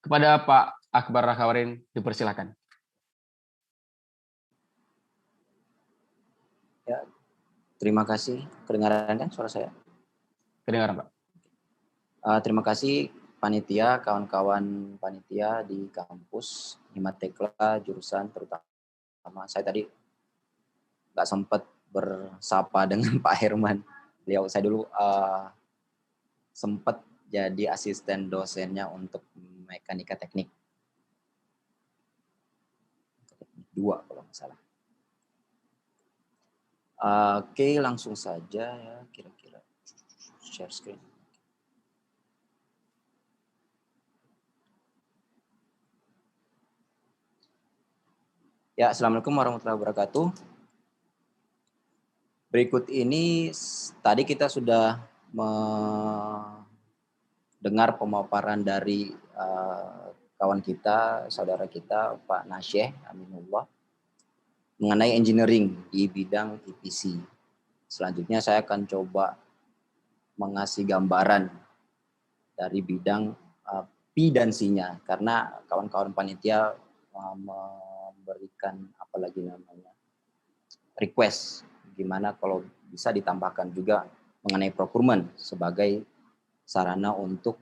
Kepada Pak Akbar Rakawarin, dipersilakan. Ya, terima kasih. Kedengaran kan suara saya? Kedengaran, Pak. Terima kasih panitia, kawan-kawan panitia di kampus Himatekla jurusan terutama. Saya tadi nggak sempat bersapa dengan Pak Herman. Saya dulu sempat jadi asisten dosennya untuk mekanika teknik 2 kalau nggak salah. Oke, langsung saja ya kira-kira share screen. Ya, assalamualaikum warahmatullahi wabarakatuh. Berikut ini tadi kita sudah mendengar pemaparan dari kawan kita, saudara kita, Pak Nasyeh Aminullah, mengenai engineering di bidang EPC. Selanjutnya saya akan coba mengasih gambaran dari bidang P dan C-nya, karena kawan-kawan panitia memberikan apalagi namanya request, gimana kalau bisa ditambahkan juga mengenai procurement sebagai sarana untuk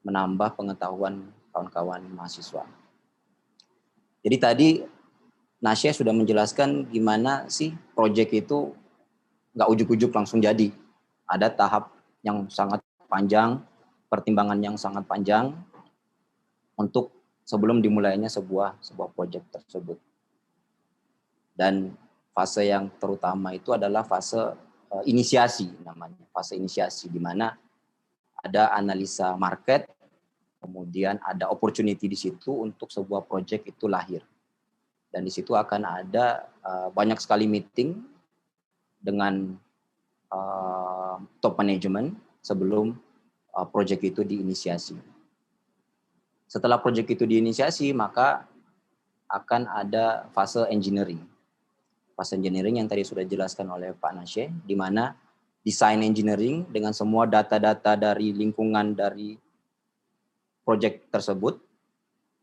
menambah pengetahuan kawan-kawan mahasiswa. Jadi tadi Nasya sudah menjelaskan gimana sih proyek itu nggak ujuk-ujuk langsung jadi. Ada tahap yang sangat panjang, pertimbangan yang sangat panjang untuk sebelum dimulainya sebuah proyek tersebut. Dan fase yang terutama itu adalah fase inisiasi namanya, fase inisiasi di mana ada analisa market, kemudian ada opportunity di situ untuk sebuah proyek itu lahir. Dan di situ akan ada banyak sekali meeting dengan top management sebelum proyek itu diinisiasi. Setelah proyek itu diinisiasi, maka akan ada fase engineering. Fase engineering yang tadi sudah dijelaskan oleh Pak Nasye, di mana desain engineering dengan semua data-data dari lingkungan dari proyek tersebut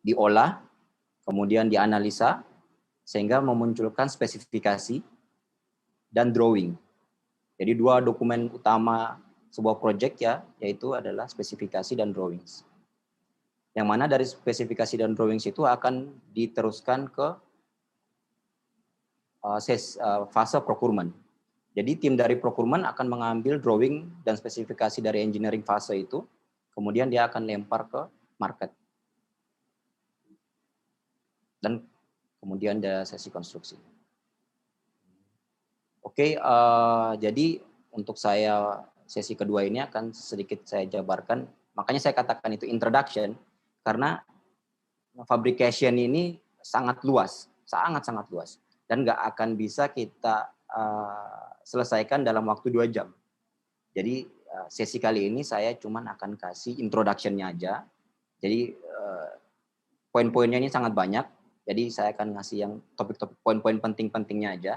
diolah, kemudian dianalisa, sehingga memunculkan spesifikasi dan drawing. Jadi 2 dokumen utama sebuah proyek ya, yaitu adalah spesifikasi dan drawings. Yang mana dari spesifikasi dan drawings itu akan diteruskan ke fase procurement. Jadi tim dari procurement akan mengambil drawing dan spesifikasi dari engineering fase itu, kemudian dia akan lempar ke market. Dan kemudian ada sesi konstruksi. Oke, jadi untuk saya sesi kedua ini akan sedikit saya jabarkan. Makanya saya katakan itu introduction, karena fabrication ini sangat luas, sangat luas, dan nggak akan bisa kita selesaikan dalam waktu 2 jam. Jadi sesi kali ini saya cuman akan kasih introduction-nya aja. Jadi poin-poinnya ini sangat banyak. Jadi saya akan ngasih yang topik-topik poin-poin penting-pentingnya aja.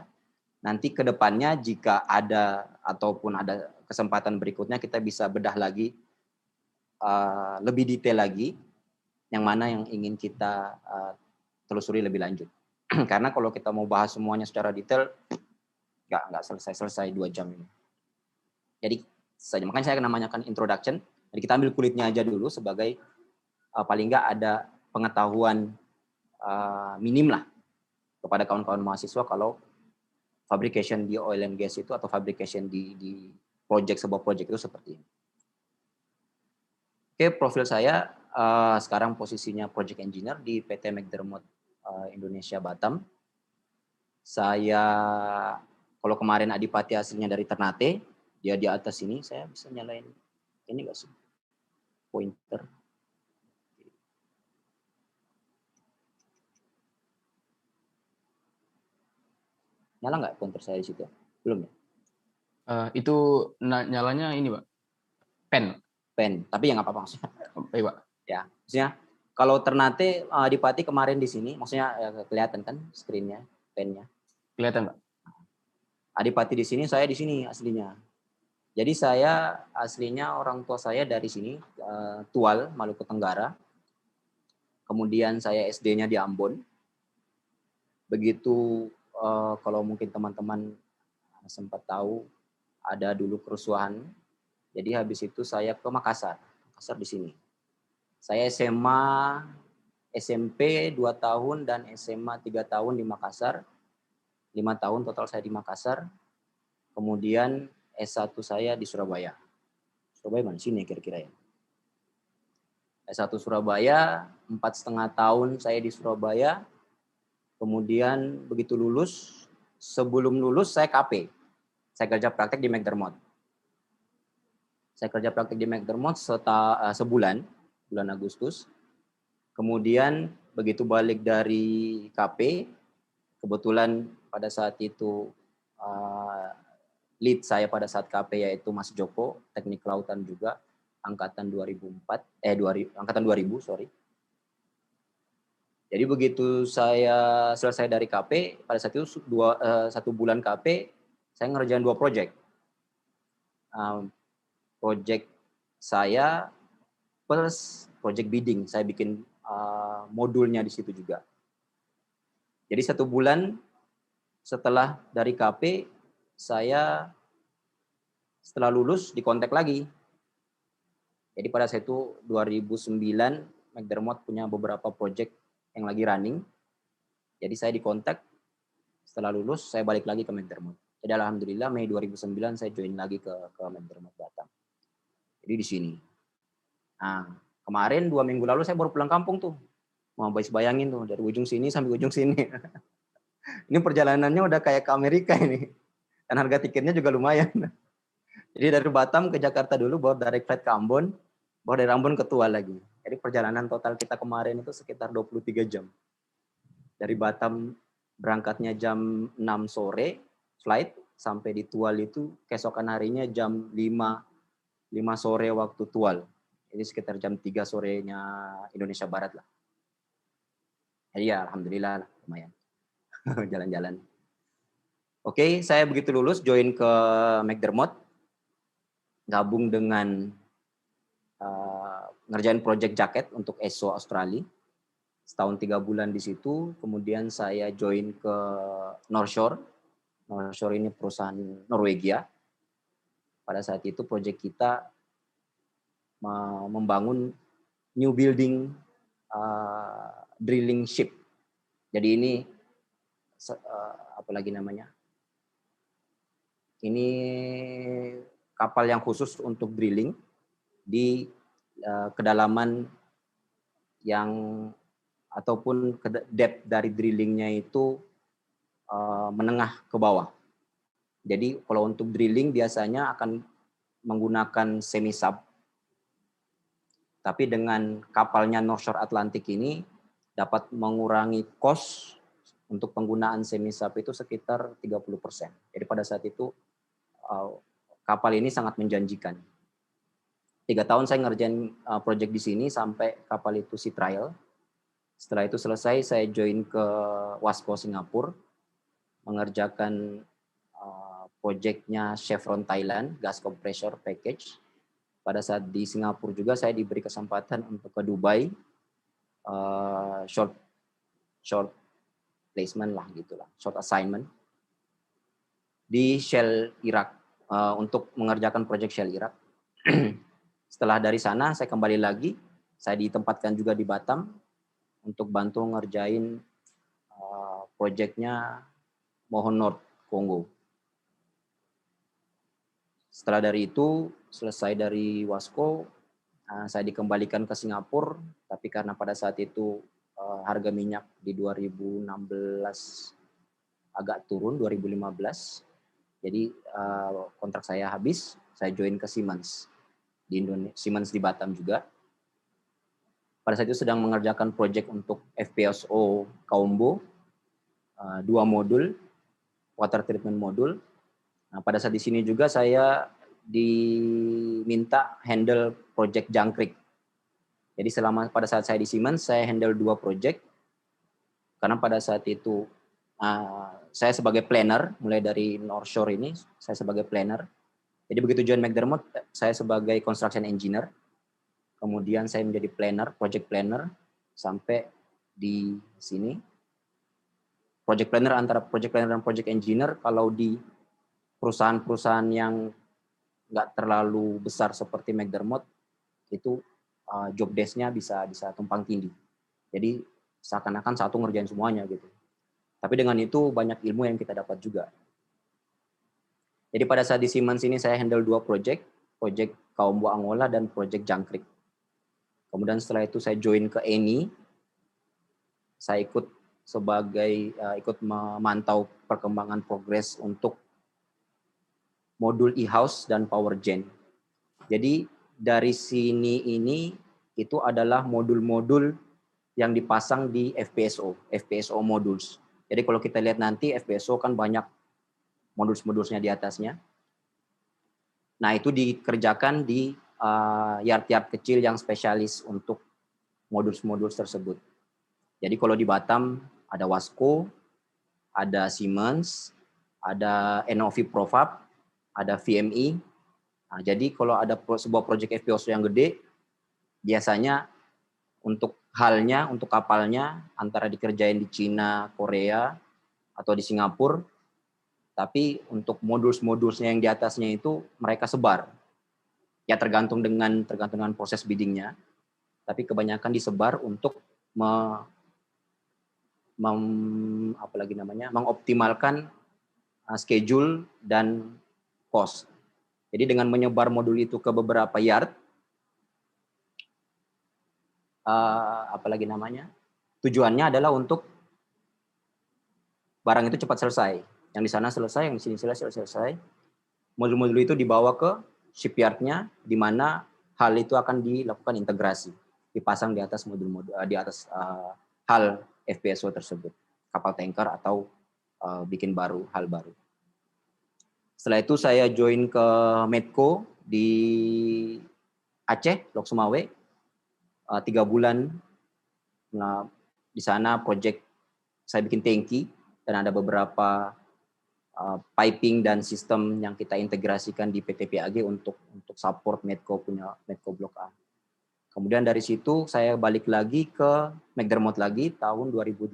Nanti ke depannya jika ada ataupun ada kesempatan berikutnya kita bisa bedah lagi lebih detail lagi yang mana yang ingin kita telusuri lebih lanjut. Karena kalau kita mau bahas semuanya secara detail nggak selesai 2 jam ini. Jadi saja makanya saya akan namanya introduction. Jadi kita ambil kulitnya aja dulu sebagai paling nggak ada pengetahuan minim lah kepada kawan-kawan mahasiswa kalau fabrication di oil and gas itu atau fabrication di sebuah project itu seperti ini. Oke, profil saya sekarang posisinya project engineer di PT McDermott Indonesia Batam. Saya kalau kemarin Adipati aslinya dari Ternate, dia di atas ini, saya bisa nyalain ini nggak sih? Pointer. Nyala nggak pointer saya di situ? Belum ya? Itu nyalanya ini, Pak. Pen, tapi ya nggak apa-apa maksudnya. Iya, Pak. Ya, maksudnya kalau Ternate Adipati kemarin di sini, maksudnya kelihatan kan screen-nya, pennya? Kelihatan, Pak. Adipati di sini, saya di sini aslinya. Jadi saya aslinya orang tua saya dari sini, Tual, Maluku Tenggara. kemudian saya SD-nya di Ambon. Begitu kalau mungkin teman-teman sempat tahu ada dulu kerusuhan. Jadi habis itu saya ke Makassar. Makassar di sini. Saya SMA, SMP 2 tahun dan SMA 3 tahun di Makassar. 5 tahun total saya di Makassar. Kemudian S1 saya di Surabaya. Surabaya mana sini kira-kira ya? S1 Surabaya, 4,5 tahun saya di Surabaya. Kemudian begitu lulus, sebelum lulus saya KP. Saya kerja praktek di McDermott. Saya kerja praktek di McDermott sebulan, bulan Agustus. Kemudian begitu balik dari KP, kebetulan pada saat itu lead saya pada saat KP yaitu Mas Joko, teknik kelautan juga, angkatan 2000, sorry. Jadi begitu saya selesai dari KP, pada saat itu 1 bulan KP, saya ngerjain 2 proyek. Proyek saya plus proyek bidding, saya bikin modulnya di situ juga. Jadi 1 bulan setelah dari KP, saya setelah lulus dikontak lagi. Jadi pada saat itu 2009, McDermott punya beberapa proyek yang lagi running. Jadi saya dikontak, setelah lulus saya balik lagi ke McDermott. Jadi alhamdulillah Mei 2009 saya join lagi ke McDermott Batam. Jadi di sini. Nah, kemarin 2 minggu lalu saya baru pulang kampung tuh. Mau bayangin tuh dari ujung sini sampai ujung sini. Ini perjalanannya udah kayak ke Amerika ini. Dan harga tiketnya juga lumayan. Jadi dari Batam ke Jakarta dulu, baru direct flight ke Ambon, baru dari Ambon ke Tual lagi. Jadi perjalanan total kita kemarin itu sekitar 23 jam. Dari Batam berangkatnya jam 6 sore, flight, sampai di Tual itu keesokan harinya jam 5 sore waktu Tual. Jadi sekitar jam 3 sorenya Indonesia Barat lah. Jadi ya alhamdulillah lah, lumayan. Jalan-jalan. Oke, saya begitu lulus join ke McDermott, gabung dengan ngerjain project jaket untuk ESO Australia. Setahun 3 bulan di situ, kemudian saya join ke North Shore. North Shore ini perusahaan Norwegia. Pada saat itu project kita membangun new building drilling ship. Jadi ini apa lagi namanya? Ini kapal yang khusus untuk drilling di kedalaman yang ataupun depth dari drillingnya itu menengah ke bawah. Jadi kalau untuk drilling biasanya akan menggunakan semi sub. Tapi dengan kapalnya North Shore Atlantic ini dapat mengurangi cost untuk penggunaan semi sub itu sekitar 30%. Jadi pada saat itu kapal ini sangat menjanjikan. 3 tahun saya ngerjain project di sini sampai kapal itu sea trial. Setelah itu selesai, saya join ke Wasco Singapura, mengerjakan projectnya Chevron Thailand, gas compressor package. Pada saat di Singapura juga saya diberi kesempatan untuk ke Dubai, short placement lah gitulah, short assignment di Shell Iraq untuk mengerjakan project Shell Iraq. Setelah dari sana saya kembali lagi, saya ditempatkan juga di Batam untuk bantu ngerjain projectnya Mohon Nord Kongo. Setelah dari itu, selesai dari Wasco, saya dikembalikan ke Singapura, tapi karena pada saat itu harga minyak di 2016 agak turun, 2015, jadi kontrak saya habis, saya join ke Siemens di Indonesia, Siemens di Batam juga. Pada saat itu sedang mengerjakan proyek untuk FPSO Kaombo, 2 modul, water treatment modul. Nah, pada saat di sini juga saya diminta handle project Jangkrik. Jadi pada saat saya di Siemens, saya handle 2 project. Karena pada saat itu saya sebagai planner, mulai dari North Shore ini, saya sebagai planner. Jadi begitu join McDermott, saya sebagai construction engineer. Kemudian saya menjadi planner, project planner. sampai di sini. Project planner, antara project planner dan project engineer, kalau di perusahaan-perusahaan yang nggak terlalu besar seperti McDermott, itu job desk-nya bisa tumpang tindih. Jadi seakan-akan satu ngerjain semuanya gitu. Tapi dengan itu banyak ilmu yang kita dapat juga. Jadi pada saat di Siemens ini saya handle 2 project Kaumbo Angola dan project Jangkrik. Kemudian setelah itu saya join ke Eni, saya ikut ikut memantau perkembangan progres untuk modul e-house dan power gen. Jadi dari sini ini itu adalah modul-modul yang dipasang di FPSO modules. Jadi kalau kita lihat nanti FPSO kan banyak modul-modulnya di atasnya. Nah, itu dikerjakan di yard-yard kecil yang spesialis untuk modul-modul tersebut. Jadi kalau di Batam ada Wasco, ada Siemens, ada NOV Profab, ada VMI. Nah, jadi kalau ada sebuah proyek FPSO yang gede, biasanya untuk kapalnya antara dikerjain di Cina, Korea, atau di Singapura, tapi untuk modul-modulnya yang di atasnya itu mereka sebar. Ya tergantung dengan proses biddingnya, tapi kebanyakan disebar untuk mengoptimalkan schedule dan cost. Jadi dengan menyebar modul itu ke beberapa yard, tujuannya adalah untuk barang itu cepat selesai. Yang di sana selesai, yang di sini selesai. Modul-modul itu dibawa ke shipyard-nya, di mana hal itu akan dilakukan integrasi, dipasang di atas hal FPSO tersebut, kapal tanker atau bikin hal baru. Setelah itu saya join ke Medco di Aceh, Lok Sumawe, 3 bulan. Nah, di sana project saya bikin tangki dan ada beberapa piping dan sistem yang kita integrasikan di PT PAG untuk support Medco Blok A. Kemudian dari situ saya balik lagi ke McDermott lagi tahun 2018.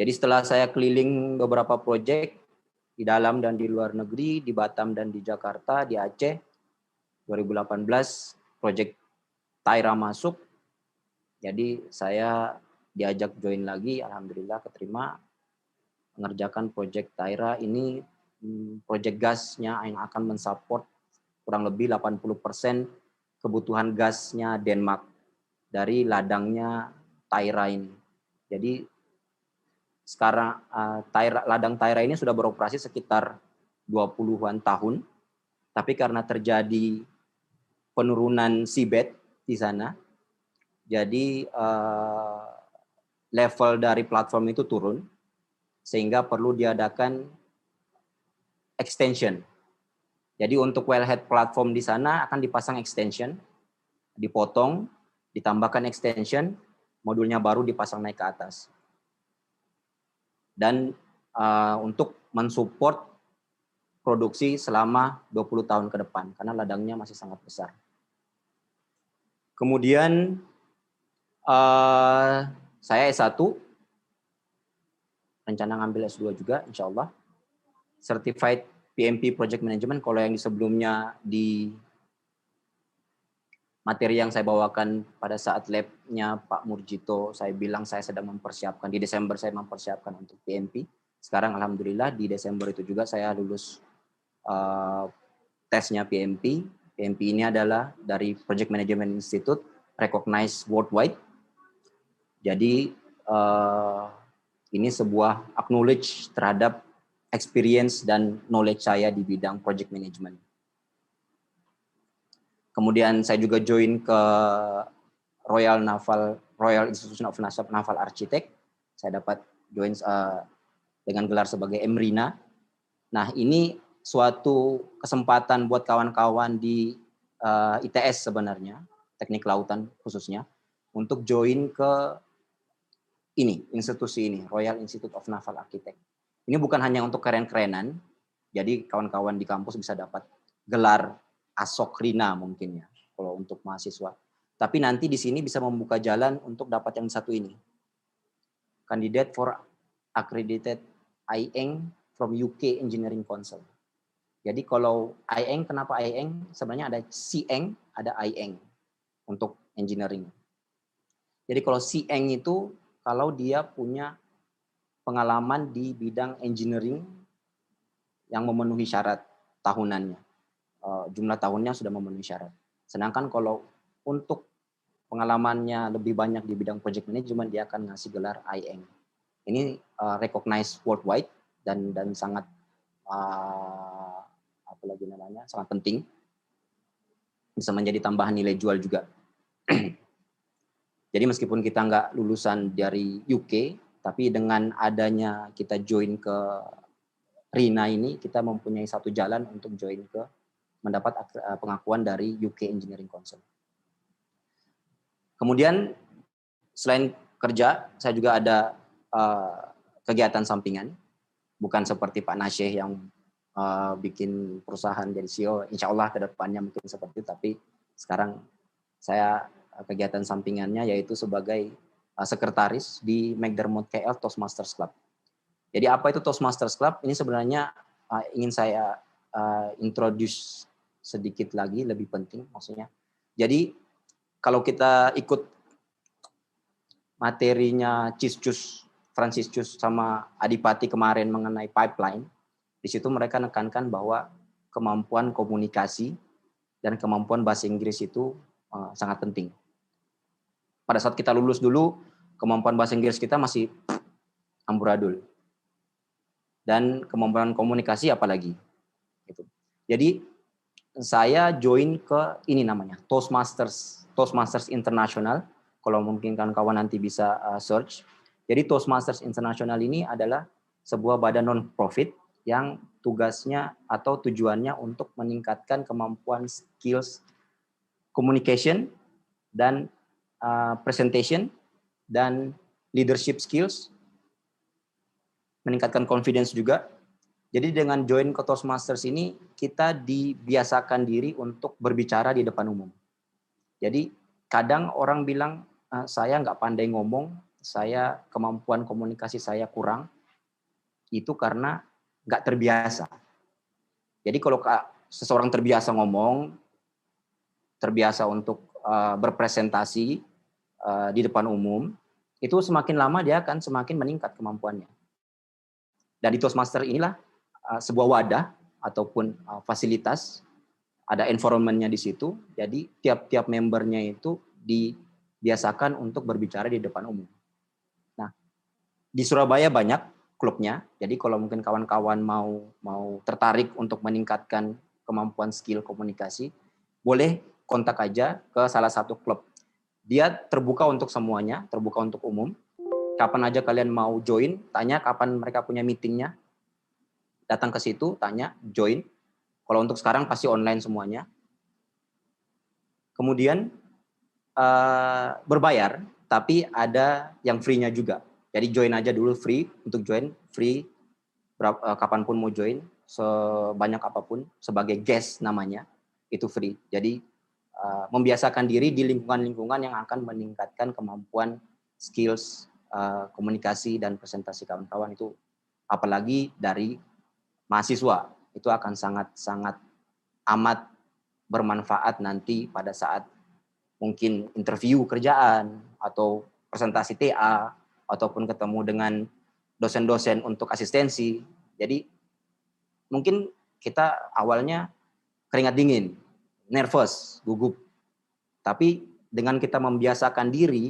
Jadi setelah saya keliling beberapa proyek di dalam dan di luar negeri, di Batam dan di Jakarta, di Aceh, 2018 proyek Taira masuk. Jadi saya diajak join lagi, alhamdulillah keterima mengerjakan proyek Taira ini, proyek gasnya yang akan mensupport kurang lebih 80% kebutuhan gasnya Denmark dari ladangnya Taira ini. Jadi sekarang ladang Taira ini sudah beroperasi sekitar 20-an tahun, tapi karena terjadi penurunan seabed di sana, jadi level dari platform itu turun, sehingga perlu diadakan extension. Jadi untuk wellhead platform di sana akan dipasang extension, dipotong, ditambahkan extension, modulnya baru dipasang naik ke atas. Dan untuk mensupport produksi selama 20 tahun ke depan, karena ladangnya masih sangat besar. Kemudian saya S1, rencana ngambil S2 juga, insya Allah. Certified PMP Project Management, kalau yang sebelumnya di materi yang saya bawakan pada saat lab-nya Pak Murjito, saya bilang saya sedang mempersiapkan, di Desember saya mempersiapkan untuk PMP. Sekarang alhamdulillah di Desember itu juga saya lulus tesnya PMP. PMP ini adalah dari Project Management Institute, recognized worldwide. Jadi ini sebuah acknowledge terhadap experience dan knowledge saya di bidang project management. Kemudian saya juga join ke Royal Institution of Naval Architect. Saya dapat join dengan gelar sebagai MRINA. Nah, ini suatu kesempatan buat kawan-kawan di ITS sebenarnya, teknik lautan khususnya, untuk join ke institusi ini, Royal Institute of Naval Architect. Ini bukan hanya untuk keren-kerenan, jadi kawan-kawan di kampus bisa dapat gelar ASOK RINA mungkin ya, kalau untuk mahasiswa. Tapi nanti di sini bisa membuka jalan untuk dapat yang satu ini. Candidate for Accredited IEng from UK Engineering Council. Jadi kalau IEng, kenapa IEng? Sebenarnya ada CEng, ada IEng untuk engineering. Jadi kalau CEng itu kalau dia punya pengalaman di bidang engineering yang memenuhi syarat tahunannya. Jumlah tahunnya sudah memenuhi syarat. Sedangkan kalau untuk pengalamannya lebih banyak di bidang project management, dia akan ngasih gelar IEng. Ini recognized worldwide dan sangat apa lagi namanya, sangat penting, bisa menjadi tambahan nilai jual juga. Jadi meskipun kita nggak lulusan dari UK, tapi dengan adanya kita join ke RINA ini, kita mempunyai satu jalan untuk join ke mendapat pengakuan dari UK Engineering Council. Kemudian selain kerja, saya juga ada kegiatan sampingan, bukan seperti Pak Nasyih yang bikin perusahaan jadi CEO. Insya Allah ke depannya mungkin seperti itu, tapi sekarang saya kegiatan sampingannya yaitu sebagai sekretaris di McDermott KL Toastmasters Club. Jadi apa itu Toastmasters Club? Ini sebenarnya ingin saya introduce sedikit lagi, lebih penting maksudnya. Jadi kalau kita ikut materinya Ciscus, Francis Cus sama Adipati kemarin mengenai pipeline, di situ mereka nekankan bahwa kemampuan komunikasi dan kemampuan bahasa Inggris itu sangat penting. Pada saat kita lulus dulu, kemampuan bahasa Inggris kita masih amburadul. Dan kemampuan komunikasi apalagi. Gitu. Jadi saya join ke ini namanya Toastmasters International. Kalau mungkin kawan-kawan nanti bisa search. Jadi Toastmasters International ini adalah sebuah badan non-profit yang tugasnya atau tujuannya untuk meningkatkan kemampuan skills communication dan presentation dan leadership skills, meningkatkan confidence juga. Jadi dengan join ke Toastmasters ini, kita dibiasakan diri untuk berbicara di depan umum. Jadi kadang orang bilang, saya nggak pandai ngomong, saya kemampuan komunikasi saya kurang, itu karena nggak terbiasa. Jadi kalau seseorang terbiasa ngomong, terbiasa untuk berpresentasi di depan umum, itu semakin lama dia akan semakin meningkat kemampuannya. Dan di Toastmaster inilah sebuah wadah ataupun fasilitas, ada environment-nya di situ, jadi tiap-tiap membernya itu dibiasakan untuk berbicara di depan umum. Nah, di Surabaya banyak klubnya, jadi kalau mungkin kawan-kawan mau tertarik untuk meningkatkan kemampuan skill komunikasi, boleh kontak aja ke salah satu klub. Dia terbuka untuk semuanya, terbuka untuk umum. Kapan aja kalian mau join, tanya kapan mereka punya meetingnya, datang ke situ, tanya, join. Kalau untuk sekarang pasti online semuanya. Kemudian berbayar, tapi ada yang free-nya juga. Jadi join aja dulu free, untuk join free, kapanpun mau join, sebanyak apapun, sebagai guest namanya, itu free. Jadi membiasakan diri di lingkungan-lingkungan yang akan meningkatkan kemampuan skills komunikasi dan presentasi kawan-kawan itu, apalagi dari mahasiswa, itu akan sangat amat bermanfaat nanti pada saat mungkin interview kerjaan atau presentasi TA ataupun ketemu dengan dosen-dosen untuk asistensi. Jadi mungkin kita awalnya keringat dingin, nervous, gugup. Tapi dengan kita membiasakan diri,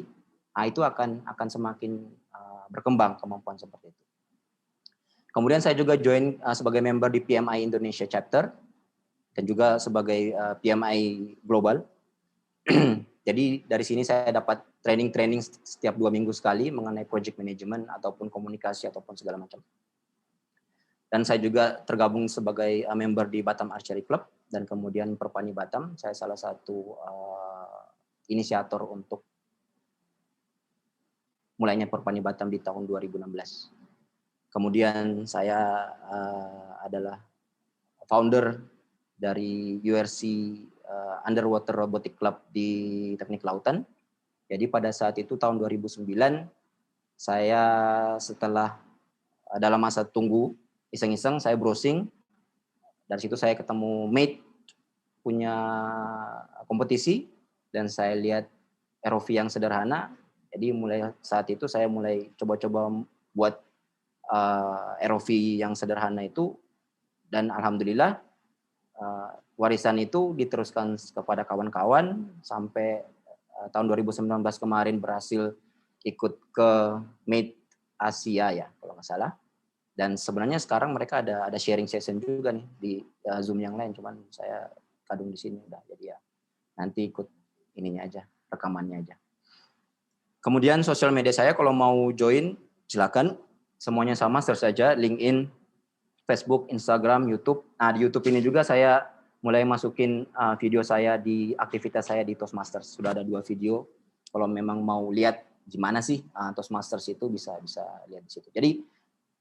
itu akan semakin berkembang kemampuan seperti itu. Kemudian saya juga join sebagai member di PMI Indonesia Chapter dan juga sebagai PMI Global. Jadi dari sini saya dapat training setiap 2 minggu sekali mengenai project management ataupun komunikasi ataupun segala macam. Dan saya juga tergabung sebagai member di Batam Archery Club dan kemudian Perpani Batam. Saya salah satu inisiator untuk mulainya Perpani Batam di tahun 2016. Kemudian saya adalah founder dari URC Underwater Robotic Club di Teknik Kelautan. Jadi pada saat itu tahun 2009 saya setelah dalam masa tunggu iseng-iseng saya browsing, dari situ saya ketemu Mate punya kompetisi dan saya lihat ROV yang sederhana. Jadi mulai saat itu saya mulai coba-coba buat ROV yang sederhana itu, dan alhamdulillah warisan itu diteruskan kepada kawan-kawan sampai tahun 2019 kemarin berhasil ikut ke Mate Asia ya kalau nggak salah. Dan sebenarnya sekarang mereka ada sharing session juga nih di Zoom yang lain, cuman saya kadung di sini udah, jadi ya nanti ikut ininya aja, rekamannya aja. Kemudian sosial media saya kalau mau join silakan, semuanya sama, search saja LinkedIn, Facebook, Instagram, YouTube. Nah di YouTube ini juga saya mulai masukin video saya di aktivitas saya di Toastmasters. Sudah ada 2 video. Kalau memang mau lihat gimana sih Toastmasters itu bisa lihat di situ. Jadi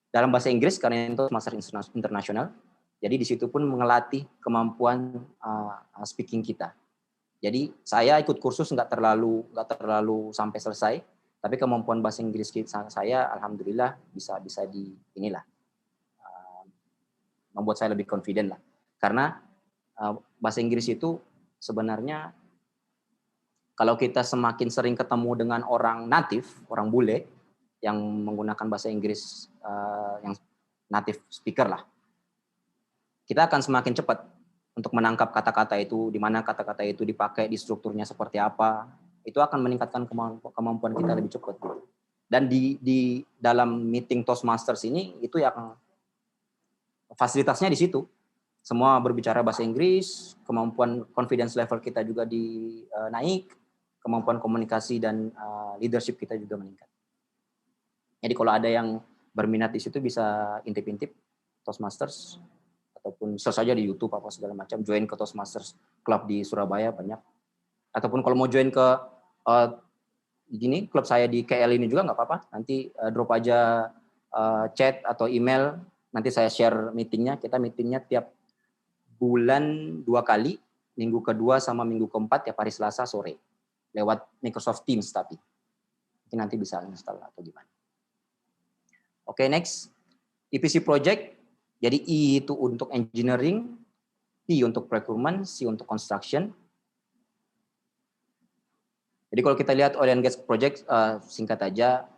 dalam bahasa Inggris karena itu Toastmasters Internasional. Jadi di situ pun mengelatih kemampuan speaking kita. Jadi saya ikut kursus nggak terlalu sampai selesai, tapi kemampuan bahasa Inggris saya alhamdulillah bisa di inilah membuat saya lebih confident lah. Karena bahasa Inggris itu sebenarnya kalau kita semakin sering ketemu dengan orang native, orang bule yang menggunakan bahasa Inggris yang native speaker lah, kita akan semakin cepat untuk menangkap kata-kata itu, di mana kata-kata itu dipakai, di strukturnya seperti apa, itu akan meningkatkan kemampuan kita lebih cepat. Dan di dalam meeting Toastmasters ini, itu yang fasilitasnya di situ. Semua berbicara bahasa Inggris, kemampuan confidence level kita juga naik, kemampuan komunikasi dan leadership kita juga meningkat. Jadi kalau ada yang berminat di situ bisa intip-intip Toastmasters, ataupun search saja di YouTube apa segala macam, join ke Toastmasters Club di Surabaya banyak. Ataupun kalau mau join ke klub saya di KL ini juga nggak apa-apa. Nanti drop aja chat atau email, nanti saya share meetingnya. Kita meetingnya tiap bulan 2 kali, minggu kedua sama minggu keempat tiap hari Selasa sore, lewat Microsoft Teams tapi. Nanti bisa install atau gimana. Oke, next. EPC project. Jadi E itu untuk engineering, P untuk procurement, C untuk construction. Jadi kalau kita lihat oil and gas project, singkat aja,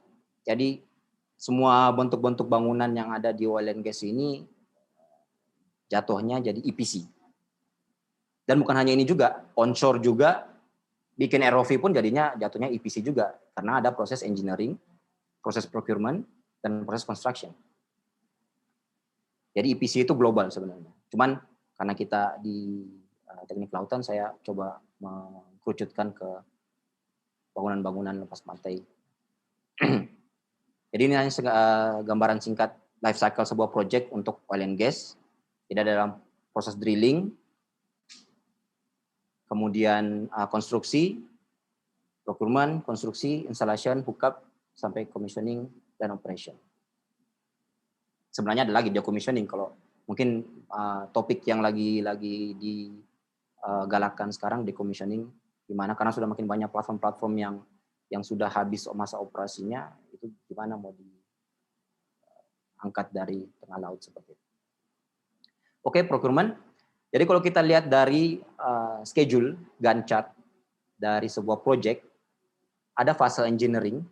jadi semua bentuk-bentuk bangunan yang ada di oil and gas ini jatuhnya jadi EPC. Dan bukan hanya ini juga, onshore juga, bikin ROV pun jadinya jatuhnya EPC juga, karena ada proses engineering, proses procurement, dan proses construction. Jadi EPC itu global sebenarnya. Cuman karena kita di Teknik Kelautan, saya coba mengkerucutkan ke bangunan-bangunan lepas pantai. Jadi ini hanya gambaran singkat life cycle sebuah project untuk oil and gas. Jadi dalam proses drilling, kemudian konstruksi, procurement, konstruksi, installation, hookup, sampai commissioning dan operation. Sebenarnya ada lagi decommissioning, kalau mungkin topik yang lagi digalakkan sekarang decommissioning, gimana karena sudah makin banyak platform-platform yang sudah habis masa operasinya, itu gimana mau diangkat dari tengah laut seperti itu. Oke, procurement. Jadi kalau kita lihat dari schedule Gantt chart dari sebuah project, ada fase engineering.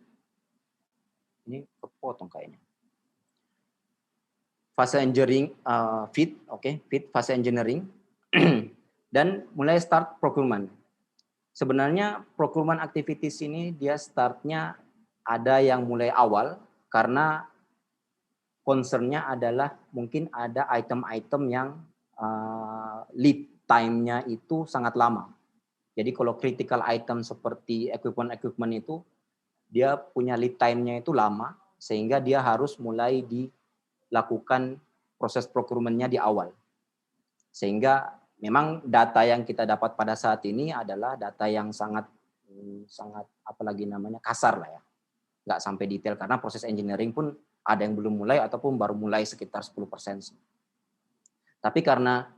Ini kepotong kayaknya. Fase engineering FEED, FEED fase engineering dan mulai start procurement. Sebenarnya procurement activities ini dia startnya ada yang mulai awal karena concernnya adalah mungkin ada item-item yang lead time-nya itu sangat lama. Jadi kalau critical item seperti equipment itu dia punya lead time-nya itu lama sehingga dia harus mulai dilakukan proses procurement-nya di awal. Sehingga memang data yang kita dapat pada saat ini adalah data yang sangat apalagi namanya kasar lah ya. Nggak sampai detail karena proses engineering pun ada yang belum mulai ataupun baru mulai sekitar 10%. Tapi karena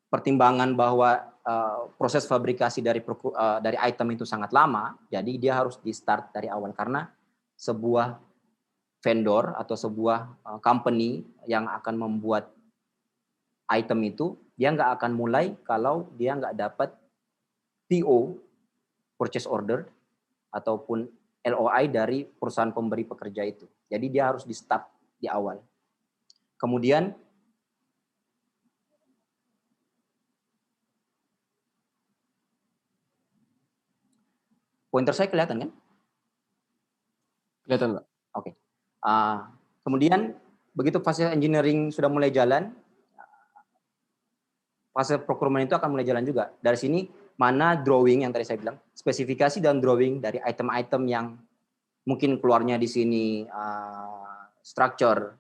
pertimbangan bahwa proses fabrikasi dari item itu sangat lama, jadi dia harus di start dari awal karena sebuah vendor atau sebuah company yang akan membuat item itu, dia nggak akan mulai kalau dia nggak dapat PO, purchase order, ataupun LOI dari perusahaan pemberi pekerja itu. Jadi dia harus di start di awal. Kemudian pointer saya kelihatan kan? Kelihatan, Pak. Oke. Kemudian begitu fase engineering sudah mulai jalan, fase procurement itu akan mulai jalan juga. Dari sini mana drawing yang tadi saya bilang, spesifikasi dan drawing dari item-item yang mungkin keluarnya di sini structure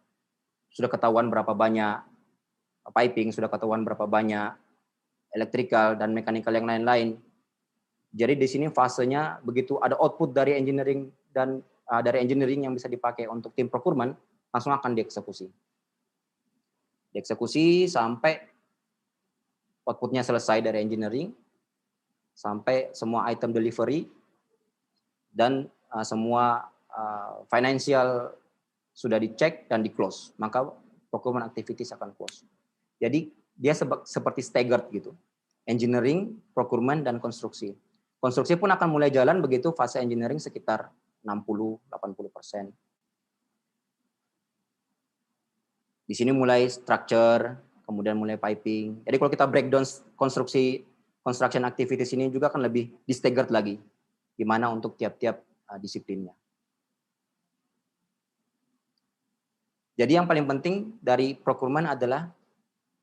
sudah ketahuan berapa banyak, piping sudah ketahuan berapa banyak, electrical dan mechanical yang lain-lain. Jadi di sini fasenya begitu ada output dari engineering dan dari engineering yang bisa dipakai untuk tim procurement, langsung akan dieksekusi. Dieksekusi sampai outputnya selesai dari engineering, sampai semua item delivery, dan semua financial sudah dicek dan di-close. Maka procurement activities akan close. Jadi dia seperti staggered gitu. Engineering, procurement, dan konstruksi. Konstruksi pun akan mulai jalan begitu fase engineering sekitar 60-80%. Di sini mulai structure, kemudian mulai piping. Jadi kalau kita breakdown construction activities ini juga akan lebih di-staggered lagi. Gimana untuk tiap-tiap disiplinnya. Jadi yang paling penting dari procurement adalah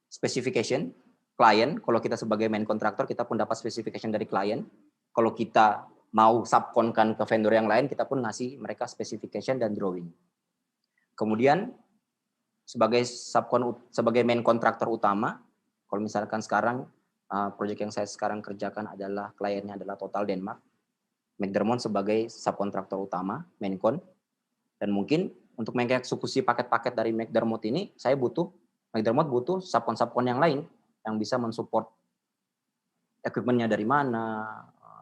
specification, klien. Kalau kita sebagai main kontraktor, kita pun dapat specification dari klien. Kalau kita mau subkonkan ke vendor yang lain, kita pun ngasih mereka specification dan drawing. Kemudian sebagai main kontraktor utama, kalau misalkan sekarang proyek yang saya sekarang kerjakan adalah kliennya adalah Total Denmark, McDermott sebagai subkontraktor utama, mainkon, dan mungkin untuk mengeksekusi paket-paket dari McDermott ini, McDermott butuh subkon yang lain yang bisa mensupport equipment-nya dari mana,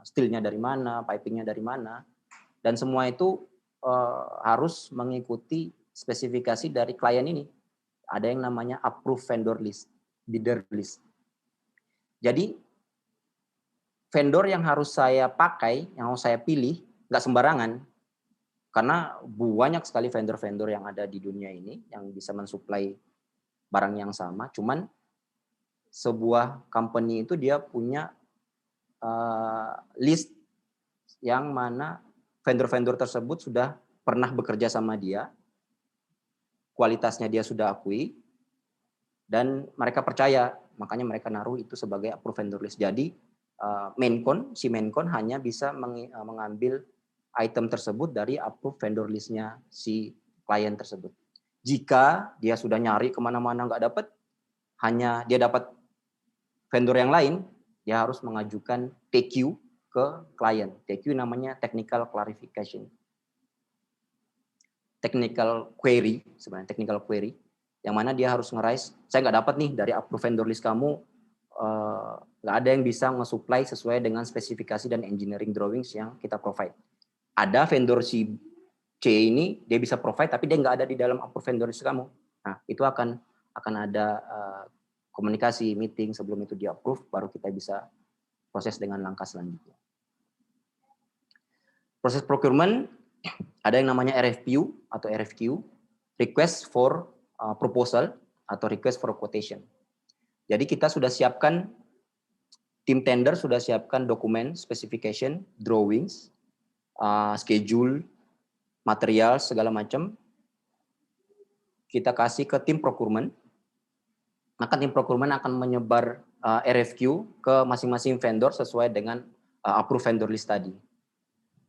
steel-nya dari mana, piping-nya dari mana, dan semua itu harus mengikuti spesifikasi dari klien ini. Ada yang namanya approved vendor list, bidder list. Jadi vendor yang harus saya pakai, yang harus saya pilih, nggak sembarangan. Karena banyak sekali vendor-vendor yang ada di dunia ini yang bisa mensuplai barang yang sama. Cuman sebuah company itu dia punya list yang mana vendor-vendor tersebut sudah pernah bekerja sama dia, kualitasnya dia sudah akui, dan mereka percaya, makanya mereka naruh itu sebagai approved vendor list. Jadi si mainkon hanya bisa mengambil item tersebut dari approved vendor list-nya si klien tersebut. Jika dia sudah nyari kemana-mana nggak dapat, hanya dia dapat vendor yang lain, dia harus mengajukan TQ ke klien. TQ namanya technical clarification. Technical query, sebenarnya technical query, yang mana dia harus nge-raise, saya nggak dapat nih dari approved vendor list kamu, nggak ada yang bisa nge-supply sesuai dengan spesifikasi dan engineering drawings yang kita provide. Ada vendor si C ini, dia bisa provide, tapi dia nggak ada di dalam approved vendor list kamu. Nah, itu akan ada komunikasi, meeting, sebelum itu di-approve, baru kita bisa proses dengan langkah selanjutnya. Proses procurement, ada yang namanya RFQ atau RFQ, request for proposal atau request for quotation. Jadi kita sudah siapkan, tim tender sudah siapkan dokumen, specification, drawings, schedule, material, segala macam. Kita kasih ke tim procurement, maka tim procurement akan menyebar RFQ ke masing-masing vendor sesuai dengan approved vendor list tadi.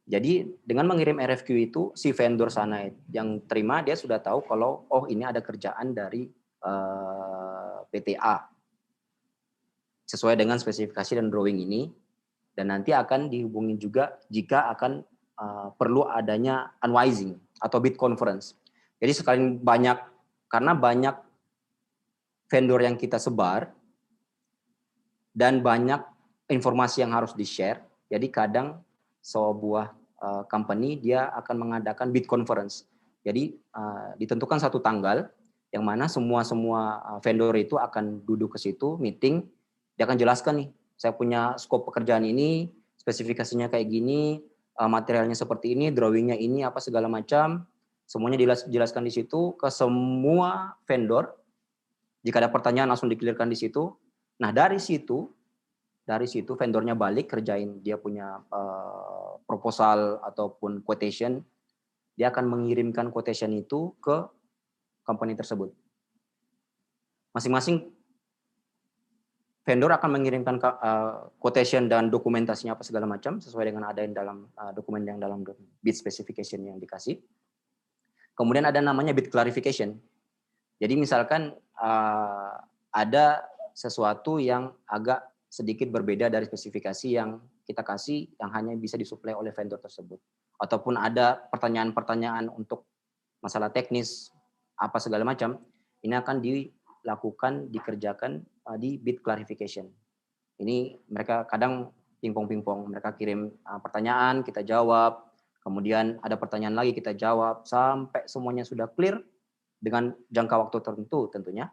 Jadi dengan mengirim RFQ itu, si vendor sana yang terima, dia sudah tahu kalau, oh ini ada kerjaan dari PTA. Sesuai dengan spesifikasi dan drawing ini, dan nanti akan dihubungi juga jika akan perlu adanya unwising atau bid conference. Jadi sekali karena banyak vendor yang kita sebar, dan banyak informasi yang harus di-share. Jadi kadang sebuah company dia akan mengadakan bid conference. Jadi ditentukan satu tanggal yang mana semua vendor itu akan duduk ke situ, meeting, dia akan jelaskan nih, saya punya scope pekerjaan ini, spesifikasinya kayak gini, materialnya seperti ini, drawingnya ini, apa segala macam, semuanya dijelaskan di situ ke semua vendor. Jika ada pertanyaan langsung di-clearkan di situ. Nah dari situ vendornya balik kerjain dia punya proposal ataupun quotation, dia akan mengirimkan quotation itu ke company tersebut. Masing-masing vendor akan mengirimkan quotation dan dokumentasinya apa segala macam sesuai dengan ada yang dalam dokumen yang dalam bid specification yang dikasih. Kemudian ada namanya bid clarification. Jadi misalkan ada sesuatu yang agak sedikit berbeda dari spesifikasi yang kita kasih yang hanya bisa disuplai oleh vendor tersebut. Ataupun ada pertanyaan-pertanyaan untuk masalah teknis, apa segala macam, ini akan dikerjakan di bid clarification. Ini mereka kadang pingpong, mereka kirim pertanyaan, kita jawab, kemudian ada pertanyaan lagi kita jawab, sampai semuanya sudah clear dengan jangka waktu tertentu tentunya.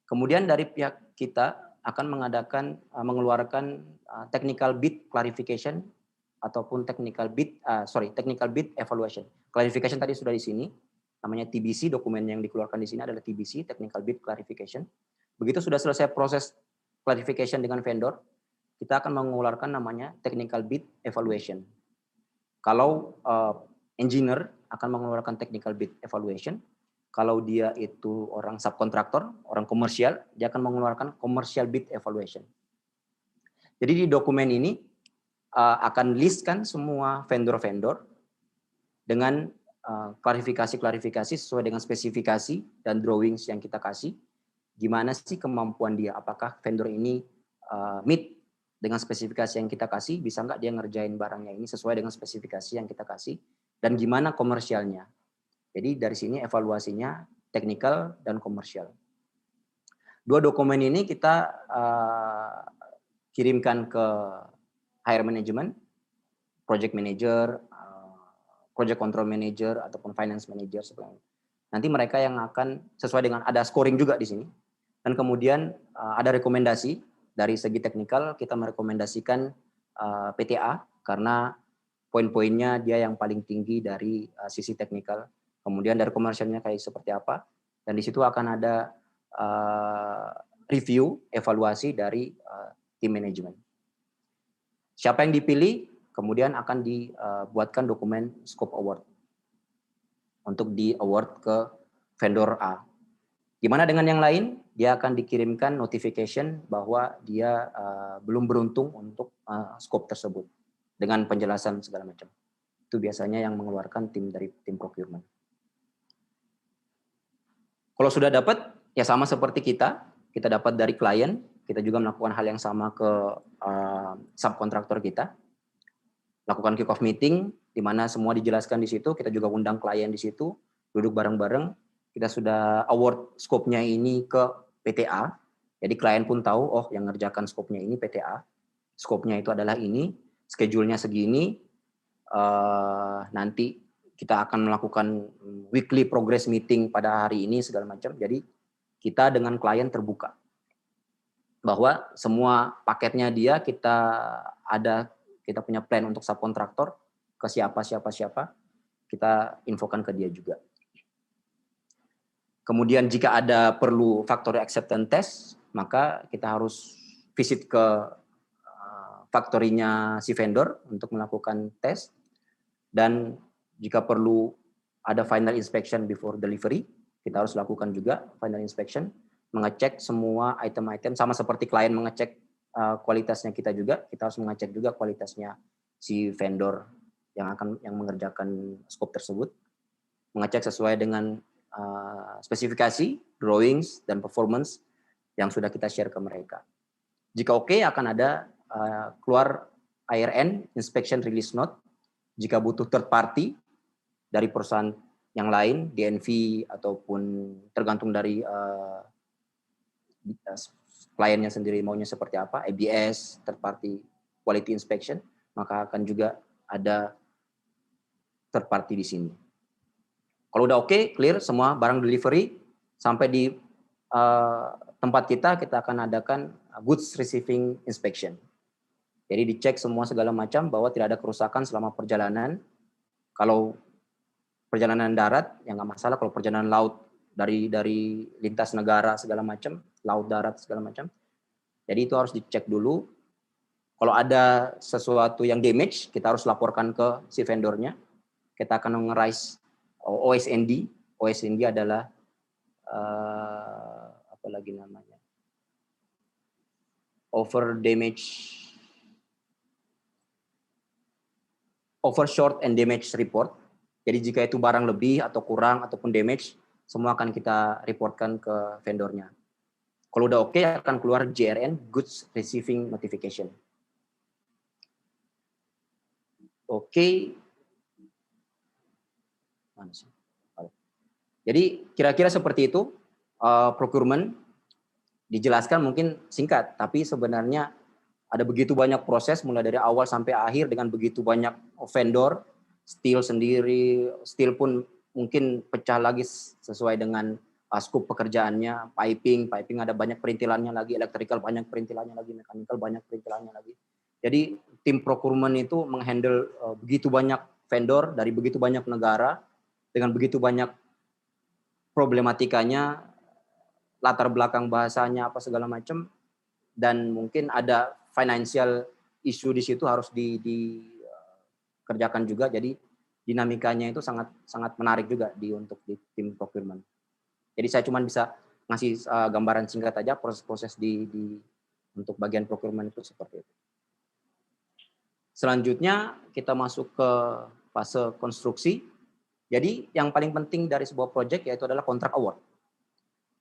Kemudian dari pihak kita akan mengeluarkan technical bid clarification ataupun technical bid evaluation. Clarification tadi sudah di sini, namanya TBC, dokumen yang dikeluarkan di sini adalah TBC, technical bid clarification. Begitu sudah selesai proses clarification dengan vendor, kita akan mengeluarkan namanya technical bid evaluation. Kalau engineer akan mengeluarkan technical bid evaluation. Kalau dia itu orang subkontraktor, orang komersial, dia akan mengeluarkan commercial bid evaluation. Jadi di dokumen ini akan listkan semua vendor-vendor dengan klarifikasi sesuai dengan spesifikasi dan drawings yang kita kasih. Gimana sih kemampuan dia? Apakah vendor ini meet dengan spesifikasi yang kita kasih? Bisa nggak dia ngerjain barangnya ini sesuai dengan spesifikasi yang kita kasih? Dan gimana komersialnya? Jadi dari sini evaluasinya teknikal dan komersial. Dua dokumen ini kita kirimkan ke hire management, project manager, project control manager, ataupun finance manager. Nanti mereka yang akan sesuai dengan ada scoring juga di sini. Dan kemudian ada rekomendasi dari segi teknikal, kita merekomendasikan PTA karena poin-poinnya dia yang paling tinggi dari sisi teknikal. Kemudian dari komersialnya kayak seperti apa, dan di situ akan ada review, evaluasi dari tim manajemen. Siapa yang dipilih, kemudian akan dibuatkan dokumen scope award untuk di award ke vendor A. Gimana dengan yang lain? Dia akan dikirimkan notification bahwa dia belum beruntung untuk scope tersebut dengan penjelasan segala macam. Itu biasanya yang mengeluarkan tim dari tim procurement. Kalau sudah dapat, ya sama seperti kita dapat dari klien, kita juga melakukan hal yang sama ke subkontraktor kita. Lakukan kick-off meeting, di mana semua dijelaskan di situ, kita juga undang klien di situ, duduk bareng-bareng, kita sudah award scope-nya ini ke PTA, jadi klien pun tahu, oh yang ngerjakan scope-nya ini PTA, scope-nya itu adalah ini, schedule-nya segini, nanti kita akan melakukan weekly progress meeting pada hari ini segala macam. Jadi kita dengan klien terbuka bahwa semua paketnya dia kita punya plan untuk subkontraktor ke siapa kita infokan ke dia juga. Kemudian jika ada perlu factory acceptance test, maka kita harus visit ke factory-nya si vendor untuk melakukan tes. Dan jika perlu ada final inspection before delivery, kita harus lakukan juga final inspection, mengecek semua item-item, sama seperti klien mengecek kualitasnya kita juga, kita harus mengecek juga kualitasnya si vendor yang mengerjakan scope tersebut, mengecek sesuai dengan spesifikasi, drawings, dan performance yang sudah kita share ke mereka. Jika oke, akan ada keluar IRN, Inspection Release Note. Jika butuh third party dari perusahaan yang lain, DNV ataupun tergantung dari kliennya sendiri maunya seperti apa, ABS, third party quality inspection, maka akan juga ada third party di sini. Kalau udah oke, clear semua barang delivery sampai di tempat kita akan adakan goods receiving inspection. Jadi dicek semua segala macam bahwa tidak ada kerusakan selama perjalanan. Kalau perjalanan darat ya nggak masalah, kalau perjalanan laut dari lintas negara segala macam, laut darat segala macam. Jadi itu harus dicek dulu. Kalau ada sesuatu yang damage, kita harus laporkan ke si vendornya. Kita akan nge-raise OSND. OSND adalah apa lagi namanya? Overshot and damage report. Jadi jika itu barang lebih atau kurang ataupun damage, semua akan kita reportkan ke vendornya. Kalau udah oke, akan keluar GRN, Goods Receiving Notification. Oke. Mana sih? Jadi kira-kira seperti itu, procurement dijelaskan mungkin singkat, tapi sebenarnya ada begitu banyak proses mulai dari awal sampai akhir dengan begitu banyak vendor, steel sendiri, steel pun mungkin pecah lagi sesuai dengan scope pekerjaannya, piping ada banyak perintilannya lagi, electrical banyak perintilannya lagi, mechanical banyak perintilannya lagi. Jadi tim procurement itu menghandle begitu banyak vendor dari begitu banyak negara dengan begitu banyak problematikanya, latar belakang bahasanya apa segala macam, dan mungkin ada financial issue di situ harus dikerjakan juga. Jadi dinamikanya itu sangat menarik juga untuk di tim procurement. Jadi saya cuma bisa ngasih gambaran singkat aja proses-proses untuk bagian procurement itu seperti itu. Selanjutnya kita masuk ke fase konstruksi. Jadi yang paling penting dari sebuah project yaitu adalah contract award.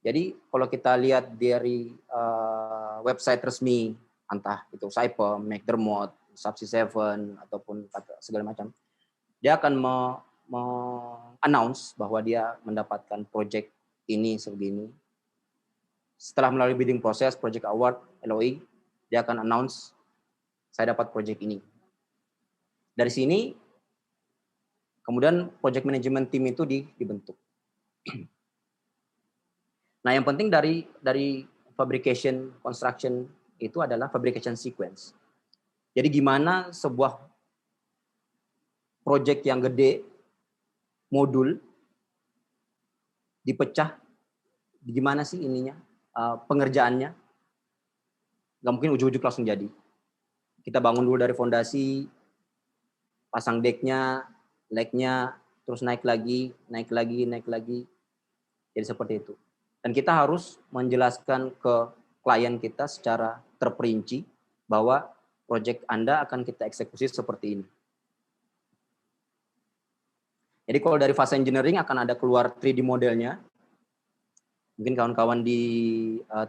Jadi kalau kita lihat dari website resmi, entah itu Saipem, McDermott, Subsea 7 ataupun segala macam, dia akan announce bahwa dia mendapatkan project ini segini. Setelah melalui bidding proses, project award, LOI, dia akan announce saya dapat project ini. Dari sini kemudian project management team itu dibentuk. Nah, yang penting dari fabrication construction itu adalah fabrication sequence. Jadi gimana sebuah project yang gede, modul, dipecah, gimana sih ininya, pengerjaannya. Nggak mungkin ujuk-ujuk langsung jadi. Kita bangun dulu dari fondasi, pasang decknya, legnya, terus naik lagi. Jadi seperti itu. Dan kita harus menjelaskan ke klien kita secara terperinci bahwa proyek Anda akan kita eksekusi seperti ini. Jadi kalau dari fase engineering akan ada keluar 3D modelnya. Mungkin kawan-kawan di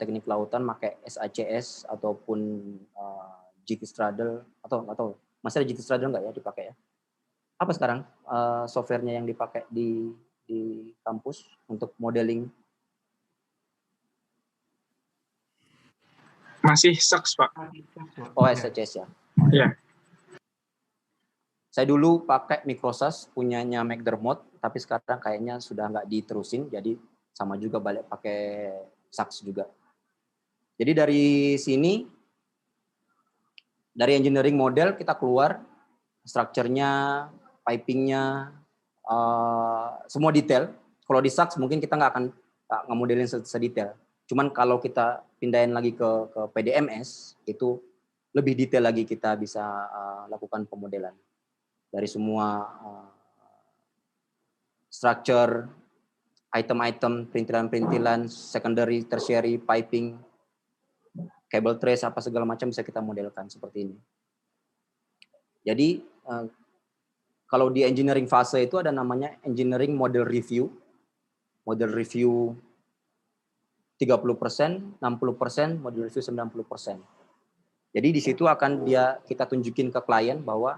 teknik kelautan pakai SACS ataupun GT Straddle atau masih ada GT Straddle nggak ya dipakai ya? Apa sekarang softwarenya yang dipakai di kampus untuk modeling? Masih SACS, Pak. Oh, SACS ya? Iya. Saya dulu pakai Microsas punyanya McDermott, tapi sekarang kayaknya sudah nggak diterusin, jadi sama juga balik pakai SACS juga. Jadi dari sini, dari engineering model kita keluar, structure-nya, piping-nya, semua detail. Kalau di SACS mungkin kita nggak akan ngemodelin sedetail. Cuman kalau kita pindahin lagi ke PDMS, itu lebih detail lagi kita bisa lakukan pemodelan. Dari semua structure, item-item, perintilan-perintilan, secondary, tertiary, piping, cable trace, apa segala macam bisa kita modelkan seperti ini. Jadi kalau di engineering fase itu ada namanya engineering model review. Model review 30%, 60%, model review 90%. Jadi di situ akan kita tunjukin ke klien bahwa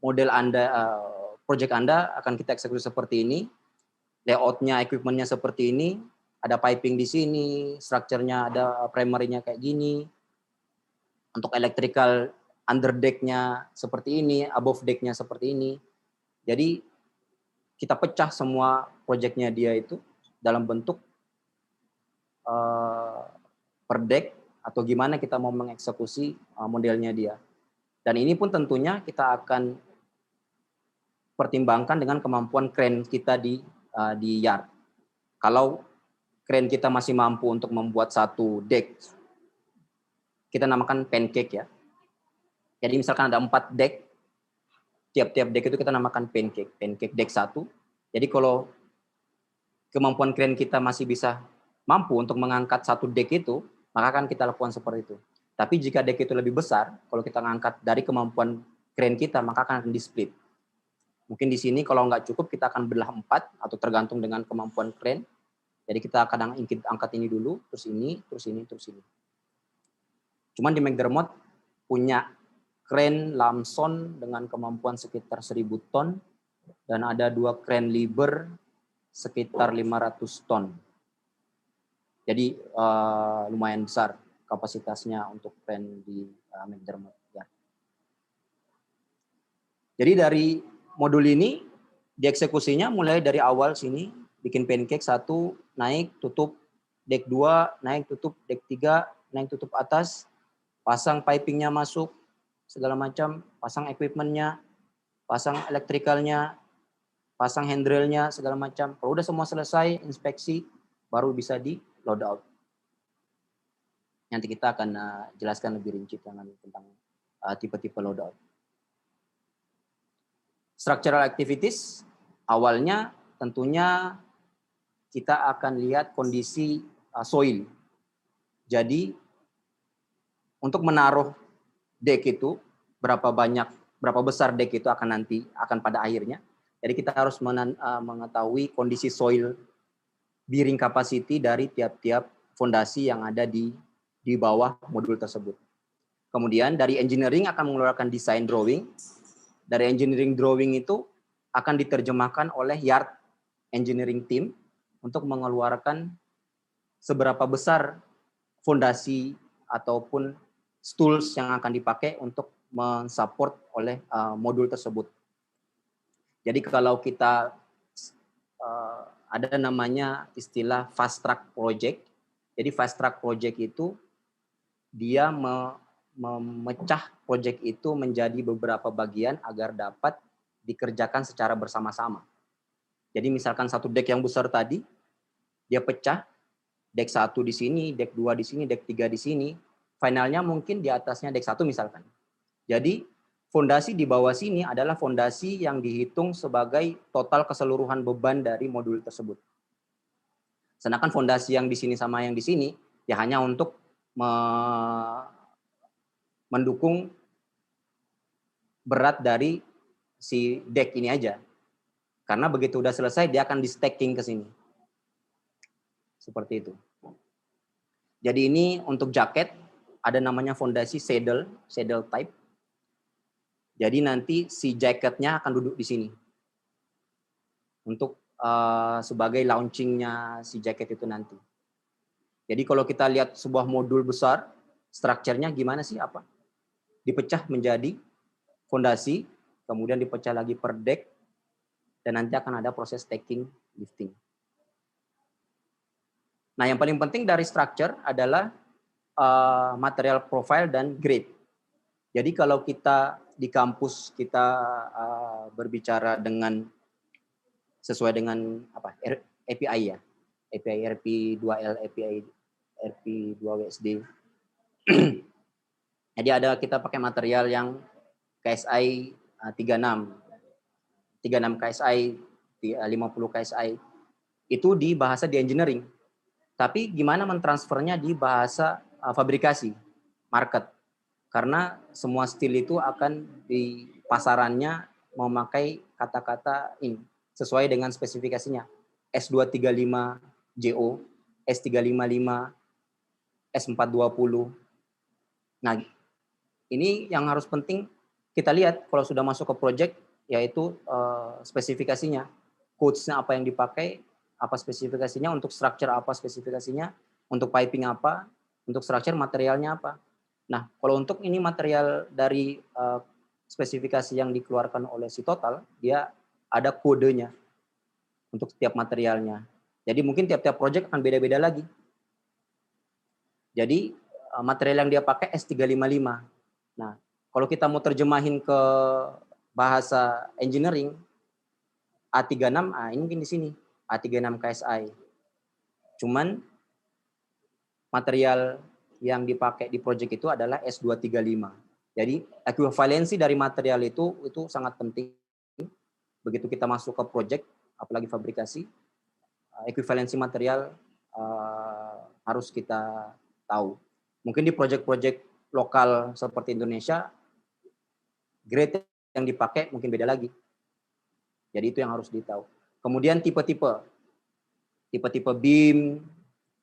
model Anda, project Anda akan kita eksekusi seperti ini, layout-nya, equipment-nya seperti ini, ada piping di sini, strukturnya ada primary-nya kayak gini. Untuk electrical under deck-nya seperti ini, above deck-nya seperti ini. Jadi kita pecah semua proyeknya dia itu dalam bentuk per deck atau gimana kita mau mengeksekusi modelnya dia. Dan ini pun tentunya kita akan pertimbangkan dengan kemampuan crane kita di yard. Kalau crane kita masih mampu untuk membuat satu deck, kita namakan pancake ya. Jadi misalkan ada 4 deck, tiap-tiap deck itu kita namakan pancake deck 1. Jadi kalau kemampuan crane kita masih bisa mampu untuk mengangkat satu deck itu, maka akan kita lakukan seperti itu. Tapi jika deck itu lebih besar, kalau kita ngangkat dari kemampuan crane kita, maka akan di-split. Mungkin di sini kalau nggak cukup, kita akan belah 4, atau tergantung dengan kemampuan crane. Jadi kita akan angkat ini dulu, terus ini, terus ini, terus ini. Cuman di McDermott punya crane Lamson dengan kemampuan sekitar 1000 ton, dan ada 2 crane Liber sekitar 500 ton. Jadi lumayan besar kapasitasnya untuk crane di McDermott. Ya. Jadi dari modul ini dieksekusinya mulai dari awal sini, bikin pancake 1, naik, tutup, deck 2, naik, tutup, deck 3, naik, tutup atas, pasang pipingnya masuk, segala macam, pasang equipmentnya, pasang elektrikalnya, pasang handrailnya, segala macam. Kalau udah semua selesai, inspeksi, baru bisa di load out. Nanti kita akan jelaskan lebih rinci tentang tipe-tipe load out. Structural activities, awalnya tentunya kita akan lihat kondisi soil. Jadi untuk menaruh deck itu, berapa besar deck itu akan pada akhirnya. Jadi kita harus mengetahui kondisi soil bearing capacity dari tiap-tiap fondasi yang ada di bawah modul tersebut. Kemudian dari engineering akan mengeluarkan design drawing. Dari engineering drawing itu akan diterjemahkan oleh yard engineering team untuk mengeluarkan seberapa besar fondasi ataupun stools yang akan dipakai untuk mensupport oleh modul tersebut. Jadi kalau kita ada namanya istilah fast track project. Jadi fast track project itu dia memecah project itu menjadi beberapa bagian agar dapat dikerjakan secara bersama-sama. Jadi misalkan satu deck yang besar tadi, dia pecah, deck 1 di sini, deck 2 di sini, deck 3 di sini, finalnya mungkin di atasnya deck 1 misalkan. Jadi fondasi di bawah sini adalah fondasi yang dihitung sebagai total keseluruhan beban dari modul tersebut. Sedangkan fondasi yang di sini sama yang di sini, ya hanya untuk mendukung berat dari si deck ini aja. Karena begitu udah selesai, dia akan di-stacking ke sini. Seperti itu. Jadi ini untuk jaket, ada namanya fondasi saddle type. Jadi nanti si jaketnya akan duduk di sini. Untuk sebagai launchingnya si jaket itu nanti. Jadi kalau kita lihat sebuah modul besar, strukturnya gimana sih? Apa? Dipecah menjadi fondasi, kemudian dipecah lagi per deck, dan nanti akan ada proses stacking, lifting. Nah, yang paling penting dari structure adalah material profile dan grade. Jadi kalau kita di kampus kita berbicara dengan sesuai dengan API ya, API RP2L, API RP2WSD. Jadi kita pakai material yang KSI 36 KSI, 50 KSI. Itu di bahasa di engineering. Tapi gimana mentransfernya di bahasa fabrikasi, market. Karena semua steel itu akan di pasarannya memakai kata-kata ini sesuai dengan spesifikasinya. S235JO, S355, S420. Nah, ini yang harus penting kita lihat kalau sudah masuk ke project, yaitu spesifikasinya, codes-nya apa yang dipakai, apa spesifikasinya, untuk structure apa spesifikasinya, untuk piping apa, untuk structure materialnya apa. Nah, kalau untuk ini material dari spesifikasi yang dikeluarkan oleh si Total, dia ada kodenya untuk setiap materialnya. Jadi mungkin tiap-tiap project akan beda-beda lagi. Jadi material yang dia pakai S355. Nah, kalau kita mau terjemahin ke bahasa engineering, A36, ini mungkin di sini, A36 KSI. Cuman material yang dipakai di project itu adalah S235. Jadi ekuivalensi dari material itu sangat penting. Begitu kita masuk ke project, apalagi fabrikasi, ekuivalensi material harus kita tahu. Mungkin di project-project lokal seperti Indonesia, grade yang dipakai mungkin beda lagi. Jadi itu yang harus ditahu. Kemudian tipe-tipe beam,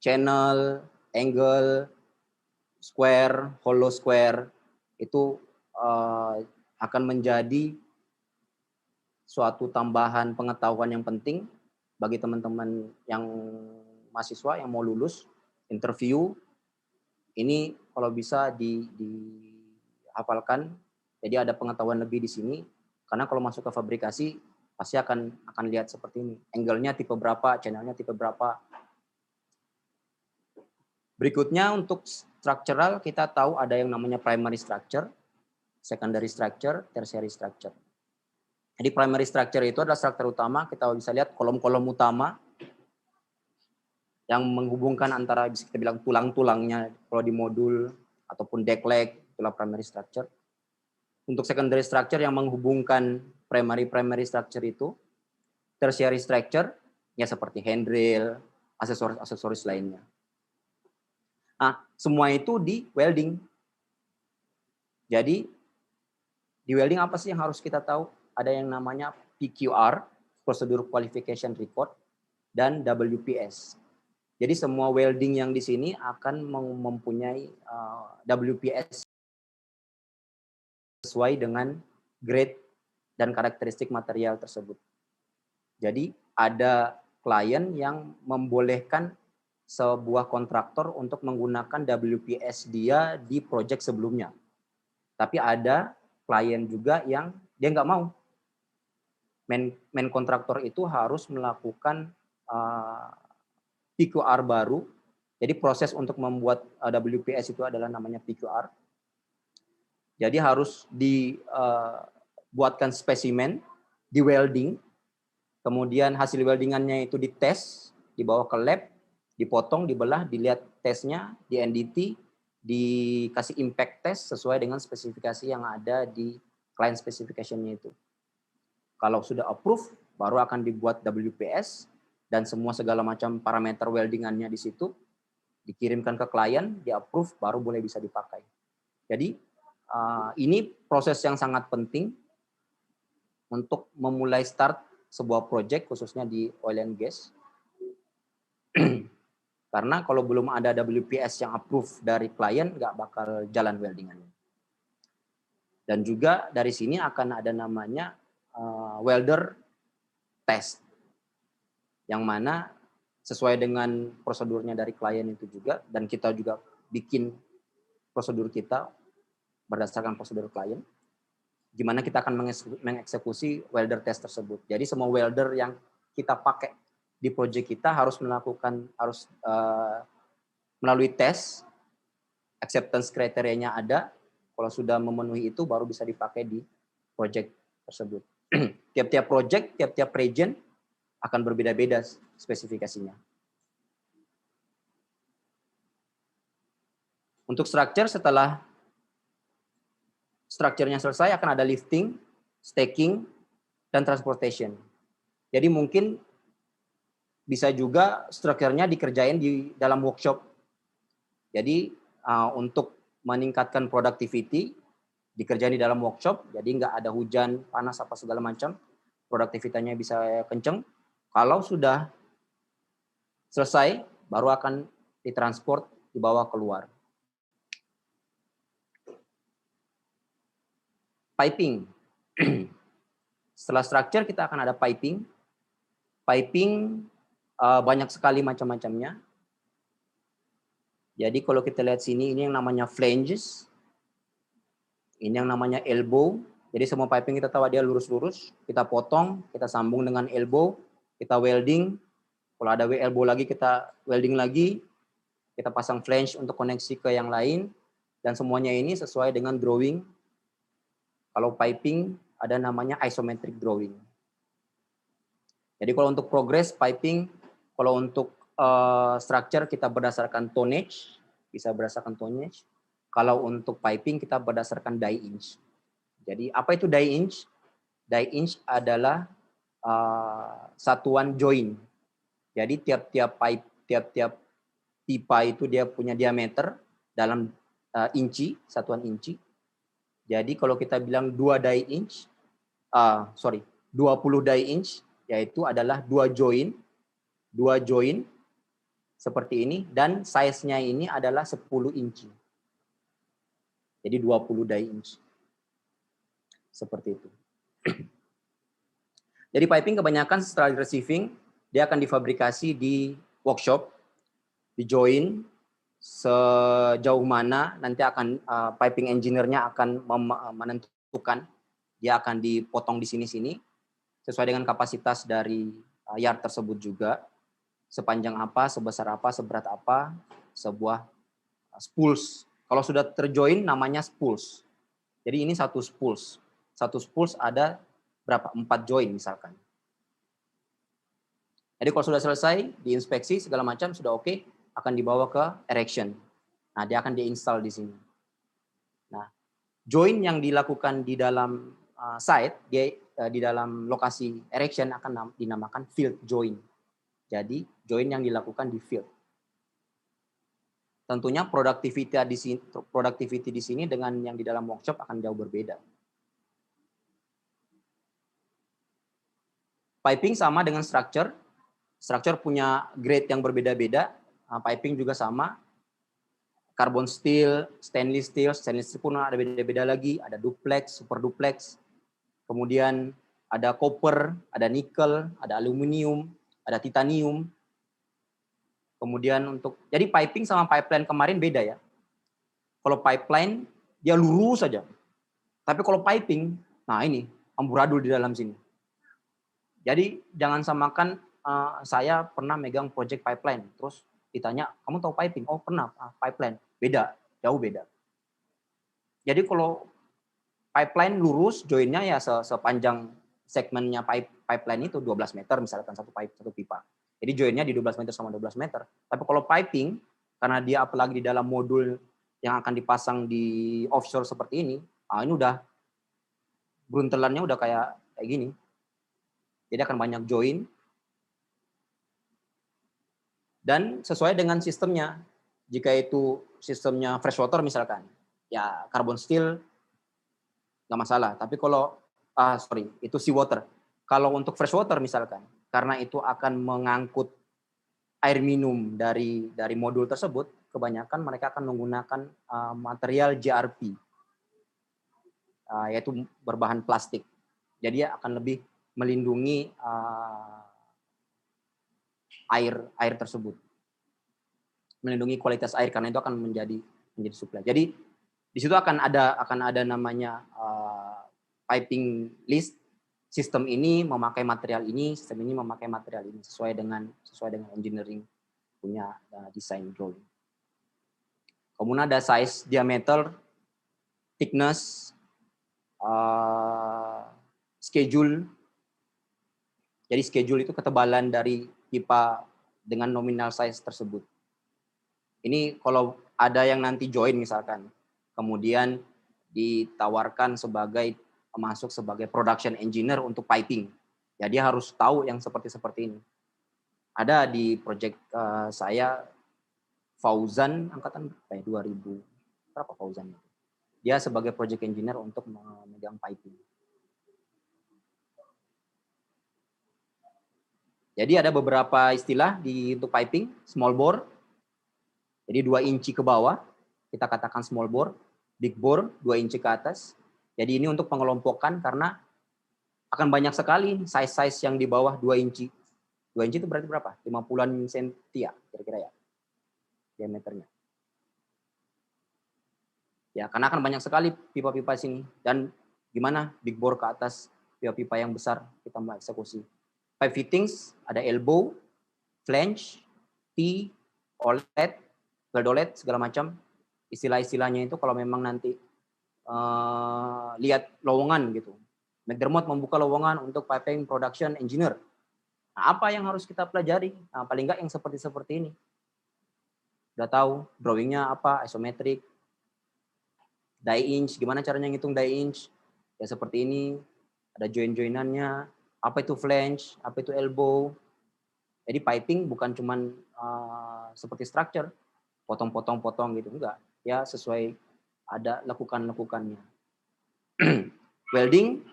channel, angle, square, hollow square, itu akan menjadi suatu tambahan pengetahuan yang penting bagi teman-teman yang mahasiswa yang mau lulus interview. Ini kalau bisa dihafalkan, jadi ada pengetahuan lebih di sini, karena kalau masuk ke fabrikasi pasti akan lihat seperti ini, angle-nya tipe berapa, channel-nya tipe berapa. Berikutnya untuk structural, kita tahu ada yang namanya primary structure, secondary structure, tertiary structure. Jadi primary structure itu adalah struktur utama, kita bisa lihat kolom-kolom utama yang menghubungkan antara, bisa kita bilang tulang-tulangnya kalau di modul, ataupun deck leg, itulah primary structure. Untuk secondary structure yang menghubungkan primary structure itu, tertiary structure, ya seperti handrail, aksesoris lainnya. Nah, semua itu di welding. Jadi, di welding apa sih yang harus kita tahu? Ada yang namanya PQR, Procedure Qualification Record, dan WPS. Jadi semua welding yang di sini akan mempunyai WPS sesuai dengan grade dan karakteristik material tersebut. Jadi ada klien yang membolehkan sebuah kontraktor untuk menggunakan WPS dia di proyek sebelumnya. Tapi ada klien juga yang dia nggak mau. Main kontraktor itu harus melakukan PQR baru. Jadi proses untuk membuat WPS itu adalah namanya PQR. Jadi harus dibuatkan spesimen, di welding, kemudian hasil weldingannya itu dites, dibawa ke lab, dipotong, dibelah, dilihat tesnya, di NDT, dikasih impact test sesuai dengan spesifikasi yang ada di client specification-nya itu. Kalau sudah approve, baru akan dibuat WPS, dan semua segala macam parameter weldingannya di situ, dikirimkan ke klien, di-approve, baru boleh bisa dipakai. Jadi, ini proses yang sangat penting untuk memulai start sebuah project, khususnya di oil and gas. Karena kalau belum ada WPS yang approve dari klien, nggak bakal jalan weldingannya. Dan juga dari sini akan ada namanya welder test, yang mana sesuai dengan prosedurnya dari klien itu juga, dan kita juga bikin prosedur kita berdasarkan prosedur klien, gimana kita akan mengeksekusi welder test tersebut. Jadi semua welder yang kita pakai di proyek kita harus melalui tes, acceptance kriterianya ada, kalau sudah memenuhi itu baru bisa dipakai di proyek tersebut. Tiap-tiap proyek, tiap-tiap region akan berbeda-beda spesifikasinya. Untuk structure, setelah structure-nya selesai akan ada lifting, stacking, dan transportation. Jadi mungkin bisa juga structure-nya dikerjain di dalam workshop. Jadi untuk meningkatkan productivity, dikerjain di dalam workshop, jadi nggak ada hujan, panas, apa segala macam, produktivitasnya bisa kenceng. Kalau sudah selesai, baru akan ditransport, dibawa keluar. Piping. Setelah structure kita akan ada piping. Piping banyak sekali macam-macamnya. Jadi kalau kita lihat sini, ini yang namanya flanges, ini yang namanya elbow. Jadi semua piping kita tahu dia lurus-lurus, kita potong, kita sambung dengan elbow, kita welding. Kalau ada elbow lagi kita welding lagi, kita pasang flange untuk koneksi ke yang lain, dan semuanya ini sesuai dengan drawing. Kalau piping ada namanya isometric drawing. Jadi kalau untuk progress piping, kalau untuk structure kita berdasarkan tonnage, bisa berdasarkan tonnage. Kalau untuk piping kita berdasarkan die inch. Jadi apa itu die inch? Die inch adalah satuan join. Jadi tiap-tiap pipa itu dia punya diameter dalam inci, satuan inci. Jadi kalau kita bilang 2 die inch, 20 die inch, yaitu adalah 2 join seperti ini, dan size-nya ini adalah 10 inci. Jadi 20 die inch. Seperti itu. Jadi piping kebanyakan setelah receiving, dia akan difabrikasi di workshop, di join, sejauh mana nanti akan piping engineer-nya akan menentukan, dia akan dipotong di sini-sini, sesuai dengan kapasitas dari yard tersebut juga, sepanjang apa, sebesar apa, seberat apa, sebuah spools. Kalau sudah terjoin namanya spools. Jadi ini satu spools. Satu spools ada berapa? 4 join misalkan. Jadi kalau sudah selesai, diinspeksi segala macam sudah oke, akan dibawa ke erection. Nah, dia akan diinstal di sini. Nah, join yang dilakukan di dalam site, dia di dalam lokasi erection akan dinamakan field join. Jadi join yang dilakukan di field. Tentunya productivity di sini dengan yang di dalam workshop akan jauh berbeda. Piping sama dengan structure. Structure punya grade yang berbeda-beda. Piping juga sama. Carbon steel, stainless steel pun ada beda-beda lagi. Ada duplex, super duplex. Kemudian ada copper, ada nickel, ada aluminium, ada titanium. Kemudian jadi piping sama pipeline kemarin beda ya. Kalau pipeline dia lurus saja. Tapi kalau piping, nah ini amburadul di dalam sini. Jadi jangan samakan saya pernah megang project pipeline, terus ditanya, kamu tahu piping? Oh pernah, pipeline. Beda, jauh beda. Jadi kalau pipeline lurus, joinnya ya sepanjang segmennya pipeline itu 12 meter misalkan satu pipa. Jadi joinnya di 12 meter sama 12 meter. Tapi kalau piping, karena dia apalagi di dalam modul yang akan dipasang di offshore seperti ini udah bruntelannya udah kayak gini. Jadi akan banyak join. Dan sesuai dengan sistemnya. Jika itu sistemnya freshwater misalkan, ya carbon steel nggak masalah. Tapi kalau itu seawater. Kalau untuk freshwater misalkan, karena itu akan mengangkut air minum dari modul tersebut, kebanyakan mereka akan menggunakan material JRP, yaitu berbahan plastik. Jadi akan lebih melindungi air tersebut, melindungi kualitas air karena itu akan menjadi supply. Jadi di situ akan ada namanya piping list. Sistem ini memakai material ini, sistem ini memakai material ini sesuai dengan engineering punya design drawing. Kemudian ada size, diameter, thickness, schedule. Jadi schedule itu ketebalan dari pipa dengan nominal size tersebut. Ini kalau ada yang nanti join misalkan, kemudian ditawarkan masuk sebagai production engineer untuk piping. Ya dia harus tahu yang seperti ini. Ada di project saya Fauzan angkatan 2000 berapa Fauzan itu. Dia sebagai project engineer untuk memegang piping. Jadi ada beberapa istilah untuk piping, small bore. Jadi 2 inci ke bawah, kita katakan small bore, big bore 2 inci ke atas. Jadi ini untuk pengelompokan karena akan banyak sekali size-size yang di bawah 2 inci. 2 inci itu berarti berapa? 50-an senti ya, kira-kira ya, diameternya. Ya, karena akan banyak sekali pipa-pipa sini. Dan gimana big bore ke atas pipa-pipa yang besar kita mau eksekusi. Pipe fittings, ada elbow, flange, T, outlet, weldolet, segala macam. Istilah-istilahnya itu kalau memang nanti lihat lowongan gitu. McDermott membuka lowongan untuk piping production engineer. Nah, apa yang harus kita pelajari? Nah, paling nggak yang seperti ini. Udah tahu drawingnya apa, isometric, die inch, gimana caranya ngitung die inch, ya seperti ini, ada join-joinannya, apa itu flange, apa itu elbow. Jadi piping bukan cuman seperti structure, potong-potong-potong gitu, enggak. Ya sesuai ada lekukan-lekukannya. Welding,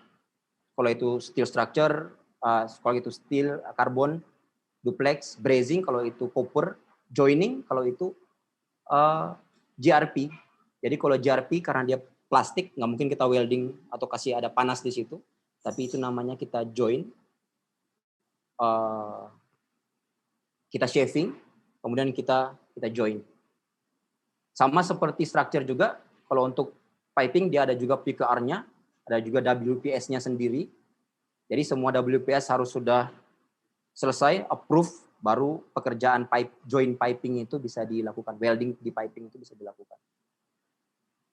kalau itu steel structure, kalau itu steel, karbon, duplex, brazing, kalau itu copper, joining, kalau itu GRP. Jadi kalau GRP karena dia plastik, nggak mungkin kita welding atau kasih ada panas di situ. Tapi itu namanya kita join, kita shaving, kemudian kita join. Sama seperti structure juga, kalau untuk piping dia ada juga PKR-nya, ada juga WPS-nya sendiri. Jadi semua WPS harus sudah selesai, approve, baru pekerjaan join piping itu bisa dilakukan. Welding di piping itu bisa dilakukan.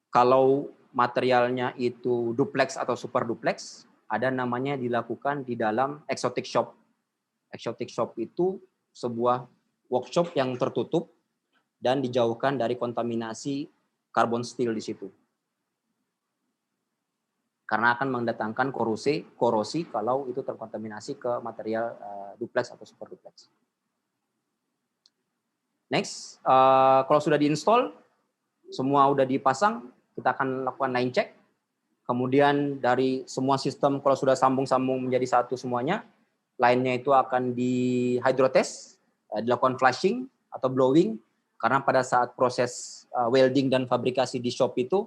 Kalau materialnya itu duplex atau super duplex, ada namanya dilakukan di dalam exotic shop. Exotic shop itu sebuah workshop yang tertutup dan dijauhkan dari kontaminasi karbon steel di situ. Karena akan mendatangkan korosi kalau itu terkontaminasi ke material duplex atau super duplex. Next, kalau sudah diinstal, semua udah dipasang, kita akan lakukan line check. Kemudian dari semua sistem, kalau sudah sambung-sambung menjadi satu semuanya, line-nya itu akan di hydrotest, dilakukan flushing atau blowing, karena pada saat proses welding dan fabrikasi di shop itu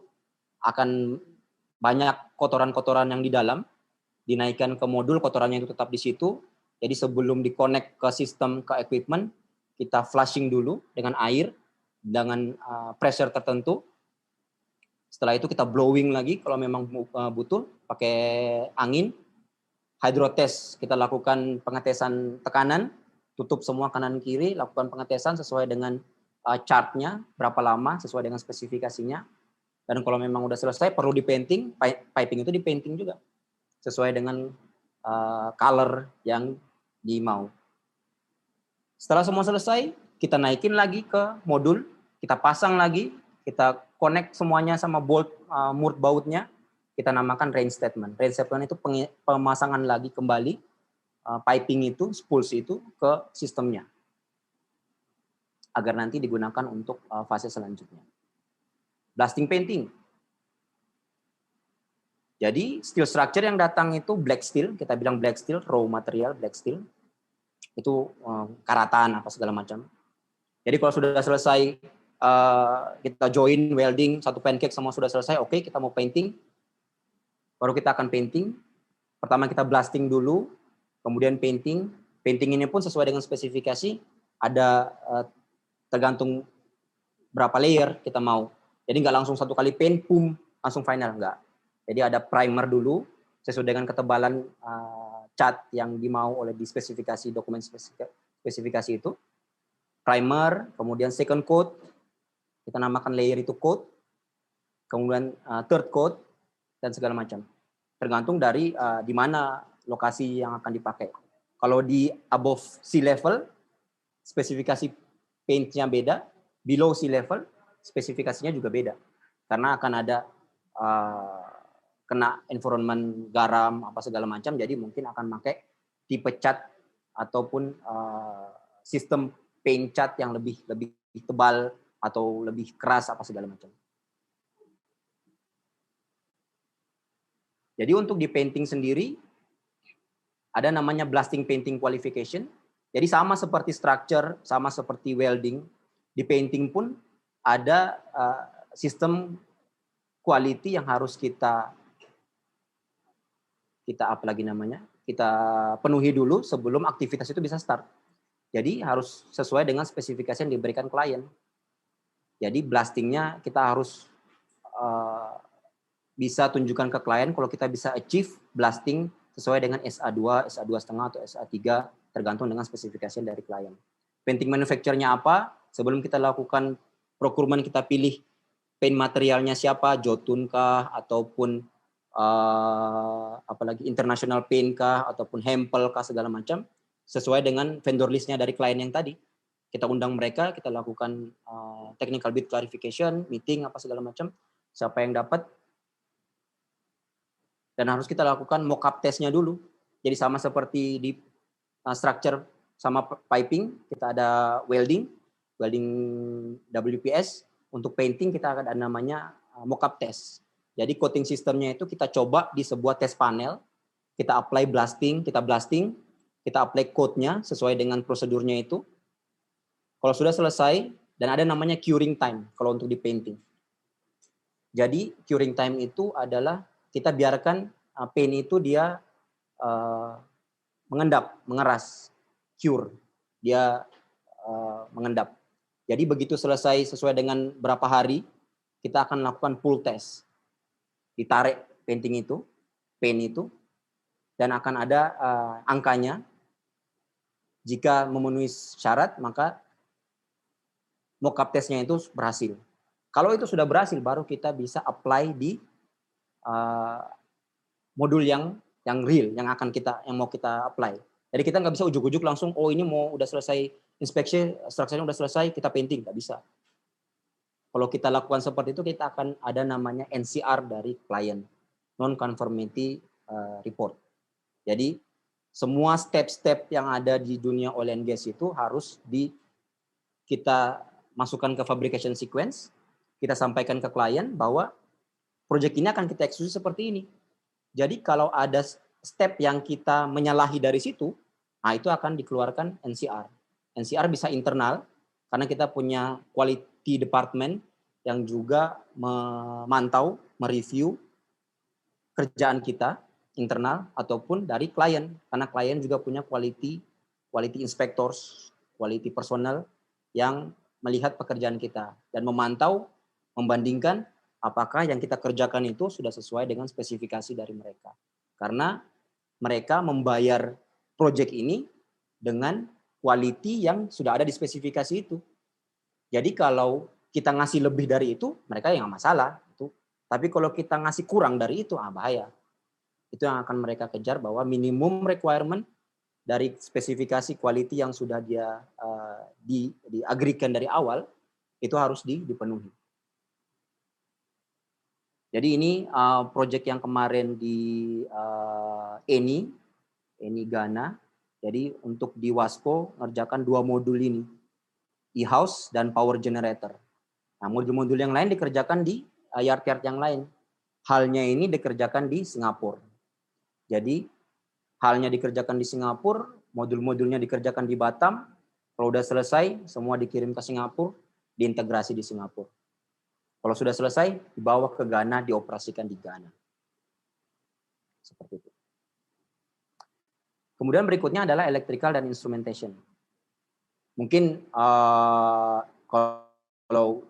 akan banyak kotoran-kotoran yang di dalam, dinaikkan ke modul, kotorannya itu tetap di situ. Jadi sebelum di-connect ke sistem, ke equipment, kita flushing dulu dengan air, dengan pressure tertentu. Setelah itu kita blowing lagi kalau memang butuh, pakai angin. Hydrotest, kita lakukan pengetesan tekanan, tutup semua kanan kiri, lakukan pengetesan sesuai dengan chartnya, berapa lama, sesuai dengan spesifikasinya. Dan kalau memang udah selesai, perlu di-painting, piping itu di-painting juga. Sesuai dengan color yang dimau. Setelah semua selesai, kita naikin lagi ke modul, kita pasang lagi, kita connect semuanya sama bolt murt bautnya, kita namakan range statement. Range statement itu pemasangan lagi kembali piping itu, spools itu ke sistemnya. Agar nanti digunakan untuk fase selanjutnya. Blasting painting. Jadi steel structure yang datang itu black steel, kita bilang black steel, raw material black steel. Itu karatan apa segala macam. Jadi kalau sudah selesai kita join welding satu pancake semua sudah selesai, oke, kita mau painting. Baru kita akan painting. Pertama kita blasting dulu, kemudian painting. Painting ini pun sesuai dengan spesifikasi, ada tergantung berapa layer kita mau. Jadi nggak langsung satu kali paint, boom, langsung final, nggak. Jadi ada primer dulu, sesuai dengan ketebalan cat yang dimau oleh di spesifikasi, dokumen spesifikasi itu. Primer, kemudian second coat, kita namakan layer itu coat, kemudian third coat, dan segala macam. Tergantung dari di mana lokasi yang akan dipakai. Kalau di above sea level, spesifikasi paint-nya beda, below sea level, spesifikasinya juga beda. Karena akan ada kena environment garam, apa segala macam, jadi mungkin akan pakai tipe cat ataupun sistem paint cat yang lebih tebal atau lebih keras apa segala macam. Jadi untuk di painting sendiri ada namanya blasting painting qualification. Jadi sama seperti structure, sama seperti welding, di painting pun ada sistem quality yang harus kita apa lagi namanya? kita penuhi dulu sebelum aktivitas itu bisa start. Jadi harus sesuai dengan spesifikasi yang diberikan klien. Jadi blastingnya kita harus bisa tunjukkan ke klien kalau kita bisa achieve blasting sesuai dengan SA2, SA2,5 atau SA3 tergantung dengan spesifikasi dari klien. Painting manufacturer-nya apa? Sebelum kita lakukan procurement kita pilih paint materialnya siapa, Jotun kah ataupun apalagi international paint kah ataupun Hempel kah segala macam sesuai dengan vendor list-nya dari klien yang tadi. Kita undang mereka, kita lakukan technical bid clarification, meeting apa segala macam. Siapa yang dapat? Dan harus kita lakukan mock-up test-nya dulu. Jadi sama seperti di structure sama piping, kita ada welding WPS. Untuk painting kita ada namanya mock-up test. Jadi coating sistemnya itu kita coba di sebuah test panel, kita apply blasting, kita apply coat-nya sesuai dengan prosedurnya itu. Kalau sudah selesai, dan ada namanya curing time kalau untuk di painting. Jadi curing time itu adalah kita biarkan paint itu dia mengendap, mengeras, cure, dia mengendap. Jadi begitu selesai sesuai dengan berapa hari, kita akan lakukan pull test. Ditarik paint itu, dan akan ada angkanya. Jika memenuhi syarat, maka mock-up test-nya itu berhasil. Kalau itu sudah berhasil, baru kita bisa apply di modul yang real, yang mau kita apply. Jadi kita nggak bisa ujuk-ujuk langsung, oh ini mau udah selesai inspeksi, structure-nya udah selesai, kita painting, nggak bisa. Kalau kita lakukan seperti itu, kita akan ada namanya NCR dari klien, non-conformity report. Jadi semua step-step yang ada di dunia oil and gas itu harus kita masukkan ke fabrication sequence, kita sampaikan ke klien bahwa proyek ini akan kita eksekusi seperti ini. Jadi kalau ada step yang kita menyalahi dari situ, nah itu akan dikeluarkan NCR. NCR bisa internal, karena kita punya quality department yang juga memantau, mereview kerjaan kita internal ataupun dari klien, karena klien juga punya quality inspectors, quality personal yang melihat pekerjaan kita dan memantau, membandingkan apakah yang kita kerjakan itu sudah sesuai dengan spesifikasi dari mereka. Karena mereka membayar proyek ini dengan quality yang sudah ada di spesifikasi itu. Jadi kalau kita ngasih lebih dari itu, mereka yang nggak masalah. Tapi kalau kita ngasih kurang dari itu, bahaya. Itu yang akan mereka kejar, bahwa minimum requirement dari spesifikasi quality yang sudah dia diagrikan dari awal, itu harus dipenuhi. Jadi ini proyek yang kemarin di Eni Ghana. Jadi untuk di Wasco ngerjakan 2 modul ini, e-house dan power generator. Nah, modul-modul yang lain dikerjakan di yard-yard yang lain. Halnya ini dikerjakan di Singapura. Jadi halnya dikerjakan di Singapura, modul-modulnya dikerjakan di Batam. Kalau udah selesai, semua dikirim ke Singapura, diintegrasi di Singapura. Kalau sudah selesai, dibawa ke Ghana, dioperasikan di Ghana. Seperti itu. Kemudian berikutnya adalah electrical dan instrumentation. Mungkin kalau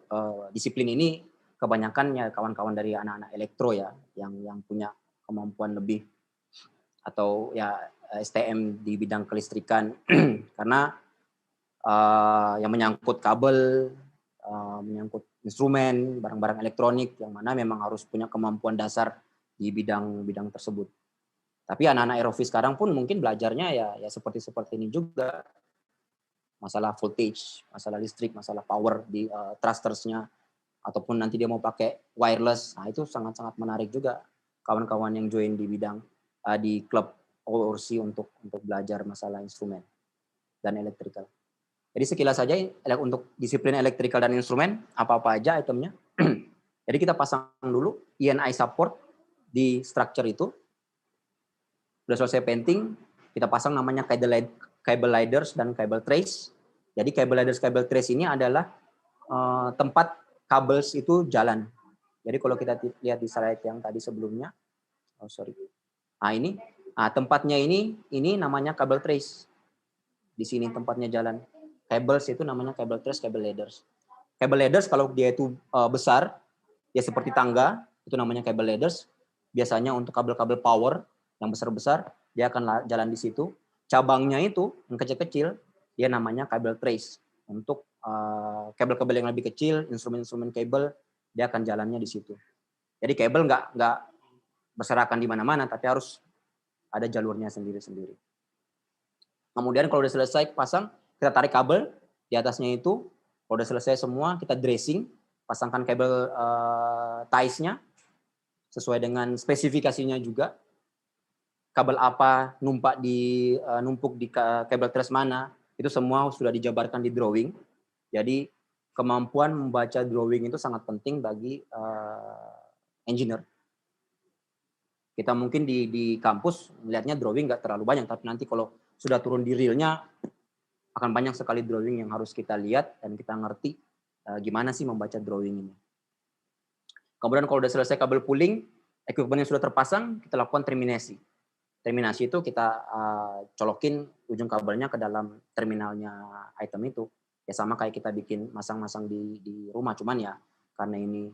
disiplin ini kebanyakan ya kawan-kawan dari anak-anak elektro ya, yang punya kemampuan lebih, atau ya STM di bidang kelistrikan, karena yang menyangkut kabel, menyangkut instrumen, barang-barang elektronik yang mana memang harus punya kemampuan dasar di bidang tersebut. Tapi anak-anak Aerofis sekarang pun mungkin belajarnya ya seperti ini juga. Masalah voltage, masalah listrik, masalah power di thrusters-nya, ataupun nanti dia mau pakai wireless. Nah, itu sangat-sangat menarik juga kawan-kawan yang join di bidang di klub ORC untuk belajar masalah instrumen dan electrical. Jadi sekilas saja untuk disiplin electrical dan instrumen, apa-apa aja itemnya. Jadi kita pasang dulu E&I support di structure itu. Sudah selesai painting, kita pasang namanya cable ladders dan cable trace. Jadi cable ladders, cable trace ini adalah tempat kabel itu jalan. Jadi kalau kita lihat di slide yang tadi sebelumnya, ini Nah, tempatnya ini namanya kabel trace. Di sini tempatnya jalan. Cables itu namanya kabel trace, kabel ladders. Kabel ladders kalau dia itu besar, ya seperti tangga, itu namanya kabel ladders. Biasanya untuk kabel-kabel power yang besar-besar, dia akan jalan di situ. Cabangnya itu yang kecil-kecil, dia namanya kabel trace. Untuk kabel-kabel yang lebih kecil, instrumen-instrumen kabel, dia akan jalannya di situ. Jadi kabel nggak berserakan di mana-mana, tapi harus ada jalurnya sendiri-sendiri. Kemudian kalau udah selesai pasang, kita tarik kabel di atasnya itu. Kalau udah selesai semua, kita dressing, pasangkan kabel ties-nya sesuai dengan spesifikasinya juga. Kabel apa numpuk di kabel trace mana, itu semua sudah dijabarkan di drawing. Jadi kemampuan membaca drawing itu sangat penting bagi engineer. Kita mungkin di kampus melihatnya drawing nggak terlalu banyak, tapi nanti kalau sudah turun di realnya akan banyak sekali drawing yang harus kita lihat dan kita ngerti gimana sih membaca drawing ini. Kemudian kalau sudah selesai kabel pooling, equipment yang sudah terpasang, kita lakukan terminasi. Terminasi itu kita colokin ujung kabelnya ke dalam terminalnya item itu. Ya sama kayak kita bikin masang-masang di rumah, cuman ya karena ini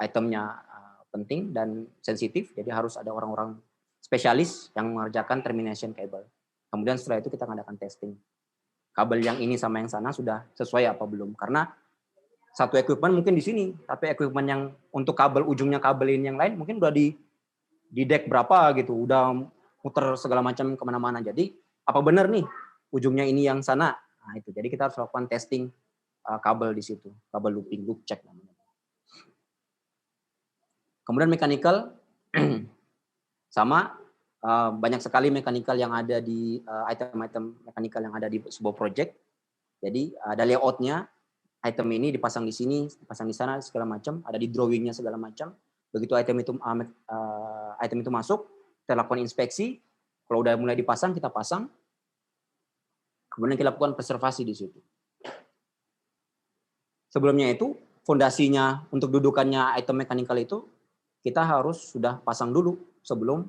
itemnya penting dan sensitif, jadi harus ada orang-orang spesialis yang mengerjakan termination cable. Kemudian setelah itu kita mengadakan testing. Kabel yang ini sama yang sana sudah sesuai apa belum? Karena satu equipment mungkin di sini, tapi equipment yang untuk kabel ujungnya kabel ini yang lain mungkin udah di deck berapa gitu, udah muter segala macam kemana-mana. Jadi apa benar nih ujungnya ini yang sana? Nah itu, jadi kita harus lakukan testing kabel di situ, kabel looping, loop check namanya. Kemudian mechanical sama banyak sekali mechanical yang ada di item-item mechanical yang ada di sebuah project. Jadi ada layoutnya, item ini dipasang di sini, dipasang di sana segala macam, ada di drawingnya segala macam. Begitu item itu masuk, kita lakukan inspeksi. Kalau udah mulai dipasang, kita pasang. Kemudian kita lakukan preservasi di situ. Sebelumnya itu, fondasinya untuk dudukannya item mechanical itu, kita harus sudah pasang dulu sebelum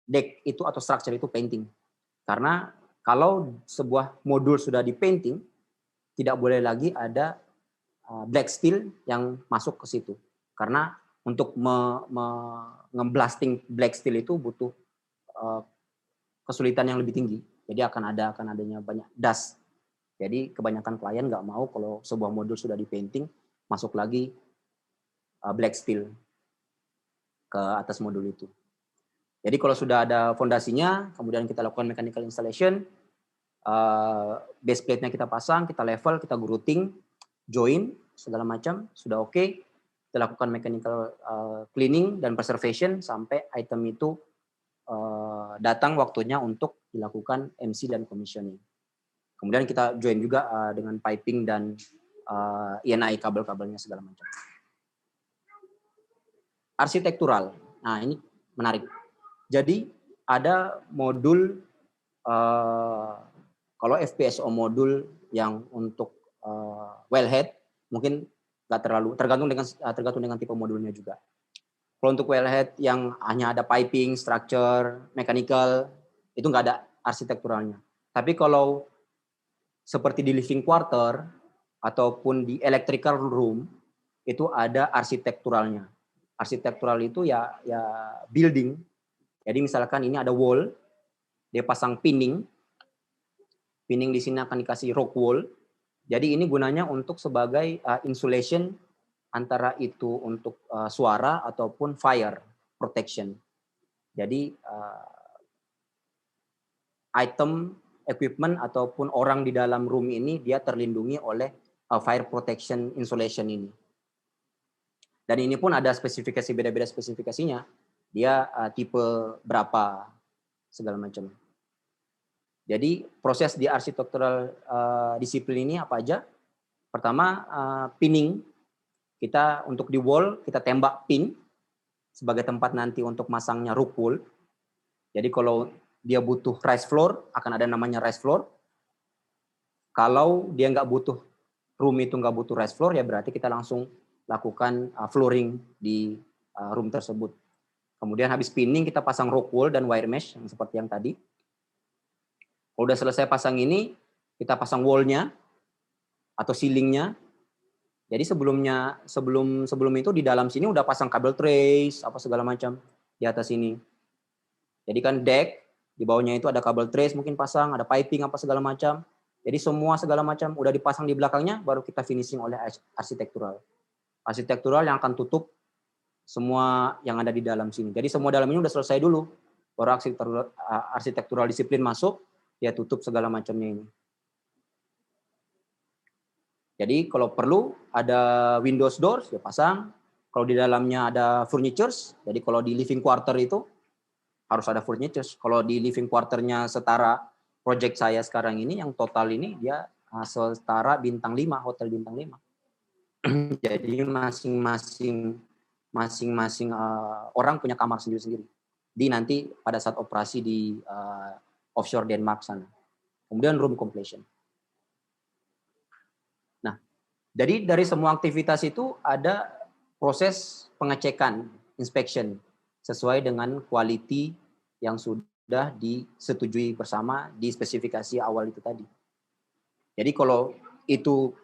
deck itu atau structure itu painting. Karena kalau sebuah modul sudah di painting, tidak boleh lagi ada black steel yang masuk ke situ. Karena untuk ngeblasting black steel itu butuh kesulitan yang lebih tinggi. Jadi akan adanya banyak dust. Jadi kebanyakan klien nggak mau kalau sebuah modul sudah di painting, masuk lagi black steel ke atas modul itu. Jadi kalau sudah ada fondasinya, kemudian kita lakukan mechanical installation, base plate-nya kita pasang, kita level, kita grouting, join, segala macam, sudah oke. Kita lakukan mechanical cleaning dan preservation sampai item itu datang waktunya untuk dilakukan MC dan commissioning. Kemudian kita join juga dengan piping dan ENI kabel-kabelnya segala macam. Arsitektural. Nah, ini menarik. Jadi ada modul kalau FPSO modul yang untuk wellhead mungkin nggak terlalu tergantung dengan tipe modulnya juga. Kalau untuk wellhead yang hanya ada piping, structure, mechanical, itu nggak ada arsitekturalnya. Tapi kalau seperti di living quarter ataupun di electrical room itu ada arsitekturalnya. Arsitektural itu ya building. Jadi misalkan ini ada wall, dia pasang pinning. Pinning di sini akan dikasih rock wall. Jadi ini gunanya untuk sebagai insulation antara itu untuk suara ataupun fire protection. Jadi item, equipment ataupun orang di dalam room ini dia terlindungi oleh fire protection insulation ini. Dan ini pun ada spesifikasi beda-beda spesifikasinya. Dia tipe berapa segala macam. Jadi proses di arsitektural disiplin ini apa aja? Pertama pinning. Kita untuk di wall kita tembak pin sebagai tempat nanti untuk masangnya rook wall. Jadi kalau dia butuh rise floor akan ada namanya rise floor. Kalau dia nggak butuh room itu nggak butuh rise floor ya berarti kita langsung lakukan flooring di room tersebut. Kemudian habis pinning kita pasang rock wool dan wire mesh yang seperti yang tadi. Kalau udah selesai pasang ini, kita pasang wall-nya atau ceilingnya. Jadi sebelum itu di dalam sini udah pasang kabel trace apa segala macam di atas sini. Jadi kan deck di bawahnya itu ada kabel trace mungkin pasang, ada piping apa segala macam. Jadi semua segala macam udah dipasang di belakangnya, baru kita finishing oleh arsitektural. Arsitektural yang akan tutup semua yang ada di dalam sini. Jadi semua dalam ini udah selesai dulu. Baru arsitektural disiplin masuk, dia tutup segala macamnya ini. Jadi kalau perlu ada windows doors, ya pasang. Kalau di dalamnya ada furnitures, jadi kalau di living quarter itu harus ada furnitures. Kalau di living quarternya setara project saya sekarang ini, yang total ini dia setara bintang 5, hotel bintang 5. Jadi masing-masing orang punya kamar sendiri-sendiri. Nanti pada saat operasi di offshore Denmark sana. Kemudian room completion. Nah, jadi dari semua aktivitas itu ada proses pengecekan, inspection, sesuai dengan quality yang sudah disetujui bersama di spesifikasi awal itu tadi. Jadi kalau itu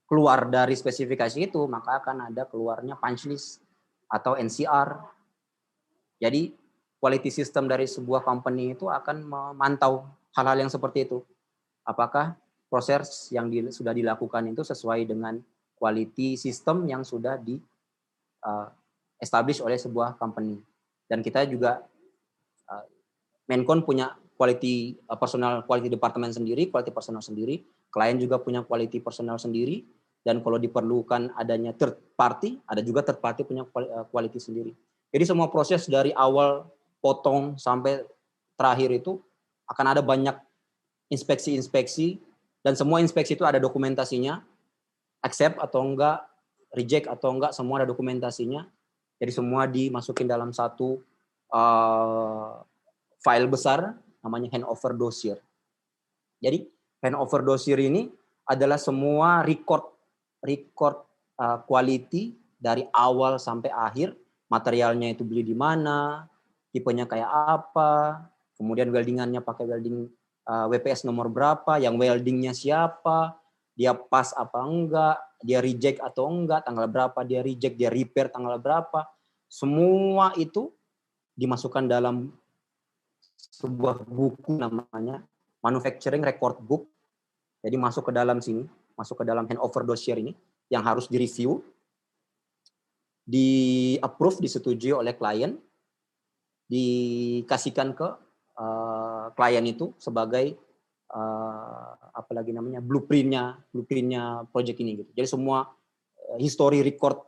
keluar dari spesifikasi itu, maka akan ada keluarnya punch list atau NCR. Jadi quality system dari sebuah company itu akan memantau hal-hal yang seperti itu. Apakah proses yang sudah dilakukan itu sesuai dengan quality system yang sudah di establish oleh sebuah company. Dan kita juga Mencon punya quality department sendiri, quality personal sendiri, klien juga punya quality personal sendiri, dan kalau diperlukan adanya third party, ada juga third party punya quality sendiri. Jadi semua proses dari awal potong sampai terakhir itu akan ada banyak inspeksi-inspeksi, dan semua inspeksi itu ada dokumentasinya, accept atau enggak, reject atau enggak, semua ada dokumentasinya. Jadi semua dimasukin dalam satu file besar, namanya handover dossier. Jadi handover dossier ini adalah semua record quality dari awal sampai akhir, materialnya itu beli di mana, tipenya kayak apa, kemudian weldingannya pakai welding WPS nomor berapa, yang weldingnya siapa, dia pas apa enggak, dia reject atau enggak, tanggal berapa dia reject, dia repair tanggal berapa, semua itu dimasukkan dalam sebuah buku namanya Manufacturing Record Book. Jadi masuk ke dalam sini, masuk ke dalam handover dossier ini yang harus direview, di-approve, disetujui oleh klien, dikasihkan ke klien itu sebagai blueprintnya project ini gitu. Jadi semua history record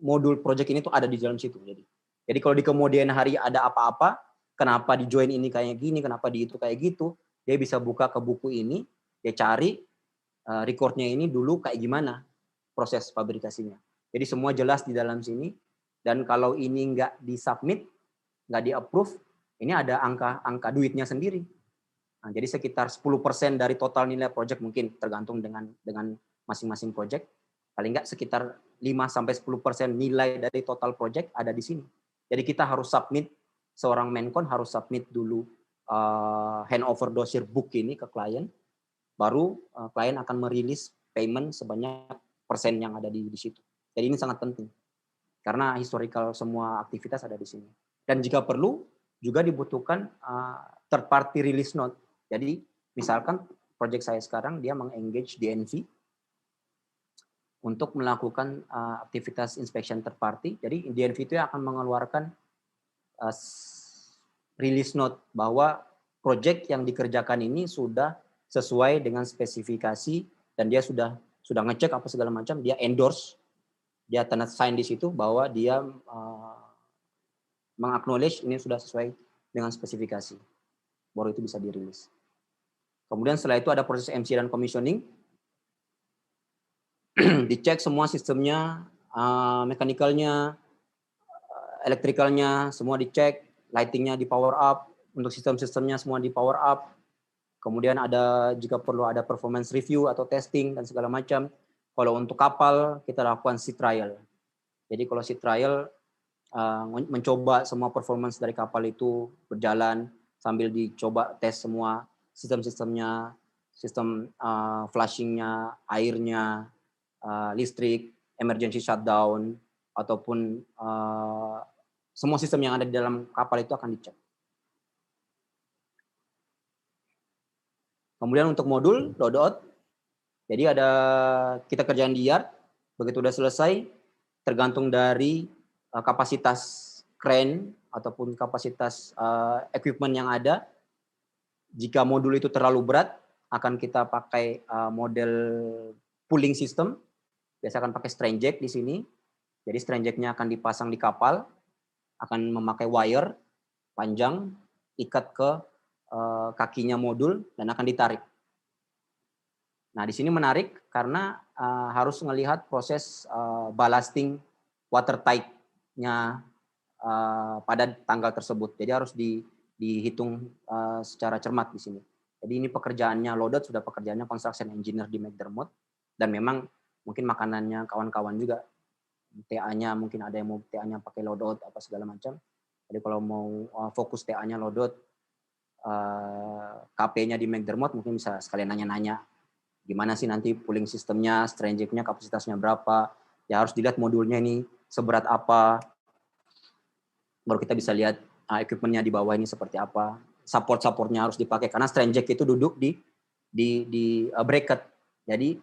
modul project ini tuh ada di dalam situ. Jadi kalau di kemudian hari ada apa-apa, kenapa di join ini kayak gini, kenapa di itu kayak gitu, dia bisa buka ke buku ini, dia cari recordnya ini dulu kayak gimana proses fabrikasinya. Jadi semua jelas di dalam sini, dan kalau ini nggak disubmit, nggak di-approve, ini ada angka duitnya sendiri. Nah, jadi sekitar 10% dari total nilai project, mungkin tergantung dengan masing-masing project, paling nggak sekitar 5-10% nilai dari total project ada di sini. Jadi kita harus submit, seorang Mencon harus submit dulu handover dossier book ini ke klien, baru klien akan merilis payment sebanyak persen yang ada di situ. Jadi ini sangat penting, karena historical semua aktivitas ada di sini. Dan jika perlu, juga dibutuhkan third party release note. Jadi misalkan project saya sekarang, dia meng-engage DNV untuk melakukan aktivitas inspection third party. Jadi DNV itu akan mengeluarkan release note bahwa project yang dikerjakan ini sudah sesuai dengan spesifikasi, dan dia sudah ngecek apa segala macam, dia endorse, dia tanda sign di situ bahwa dia meng-acknowledge ini sudah sesuai dengan spesifikasi. Baru itu bisa dirilis. Kemudian setelah itu ada proses MC dan commissioning. Dicek semua sistemnya, mechanical-nya, electrical-nya, semua dicek, lighting-nya di power up, untuk sistem-sistemnya semua di power up. Kemudian ada jika perlu ada performance review atau testing dan segala macam. Kalau untuk kapal kita lakukan sea trial. Jadi kalau sea trial mencoba semua performance dari kapal itu berjalan sambil dicoba tes semua sistem-sistemnya, sistem flushing-nya, airnya, listrik, emergency shutdown, ataupun semua sistem yang ada di dalam kapal itu akan dicek. Kemudian untuk modul loadout, jadi kita kerjaan di yard, begitu udah selesai, tergantung dari kapasitas crane ataupun kapasitas equipment yang ada. Jika modul itu terlalu berat, akan kita pakai model pulling system. Biasa akan pakai strain jack di sini. Jadi strain jacknya akan dipasang di kapal, akan memakai wire panjang, ikat ke kakinya modul dan akan ditarik. Nah, di sini menarik karena harus melihat proses ballasting watertight-nya pada tanggal tersebut. Jadi harus dihitung secara cermat di sini. Jadi ini pekerjaannya loadout, sudah pekerjaannya construction engineer di McDermott, dan memang mungkin makanannya kawan-kawan juga. TA-nya mungkin ada yang mau TA-nya pakai loadout apa segala macam. Jadi kalau mau fokus TA-nya loadout, KP-nya di McDermott mungkin bisa sekalian nanya-nanya gimana sih nanti pulling sistemnya, strain jack-nya kapasitasnya berapa, ya harus dilihat modulnya ini seberat apa, baru kita bisa lihat equipment-nya di bawah ini seperti apa, support-supportnya harus dipakai karena strain jack itu duduk di bracket, jadi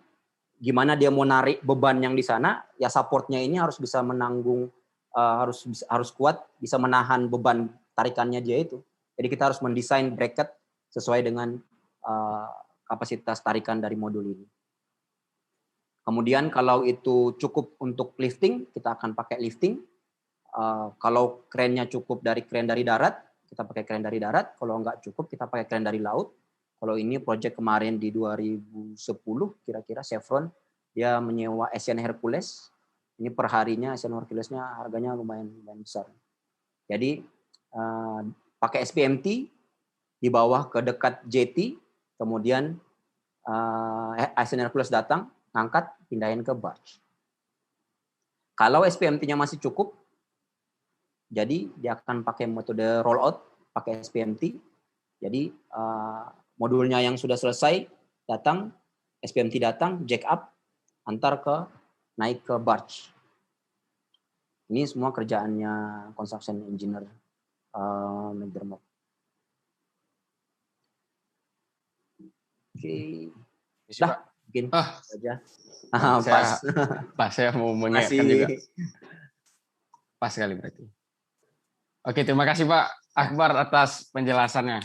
gimana dia mau narik beban yang di sana, ya support-nya ini harus bisa menanggung, harus kuat, bisa menahan beban tarikannya dia itu. Jadi kita harus mendesain bracket sesuai dengan kapasitas tarikan dari modul ini. Kemudian kalau itu cukup untuk lifting, kita akan pakai lifting. Kalau crane-nya cukup dari crane dari darat, kita pakai crane dari darat. Kalau nggak cukup, kita pakai crane dari laut. Kalau ini project kemarin di 2010, kira-kira Chevron, dia menyewa Asian Hercules. Ini per harinya Asian Hercules-nya harganya lumayan besar. Jadi pakai SPMT di bawah ke dekat jetty, kemudian Asian Hercules datang, ngangkat, pindahin ke barge. Kalau SPMT-nya masih cukup, jadi dia akan pakai metode roll out, pakai SPMT. Jadi modulnya yang sudah selesai datang, SPMT datang, jack up, naik ke barge. Ini semua kerjaannya construction engineer McDermott. Oke. Dah, mungkin saja. Pas saya mau mengingatkan juga. Pas sekali berarti. Oke, terima kasih Pak Akbar atas penjelasannya.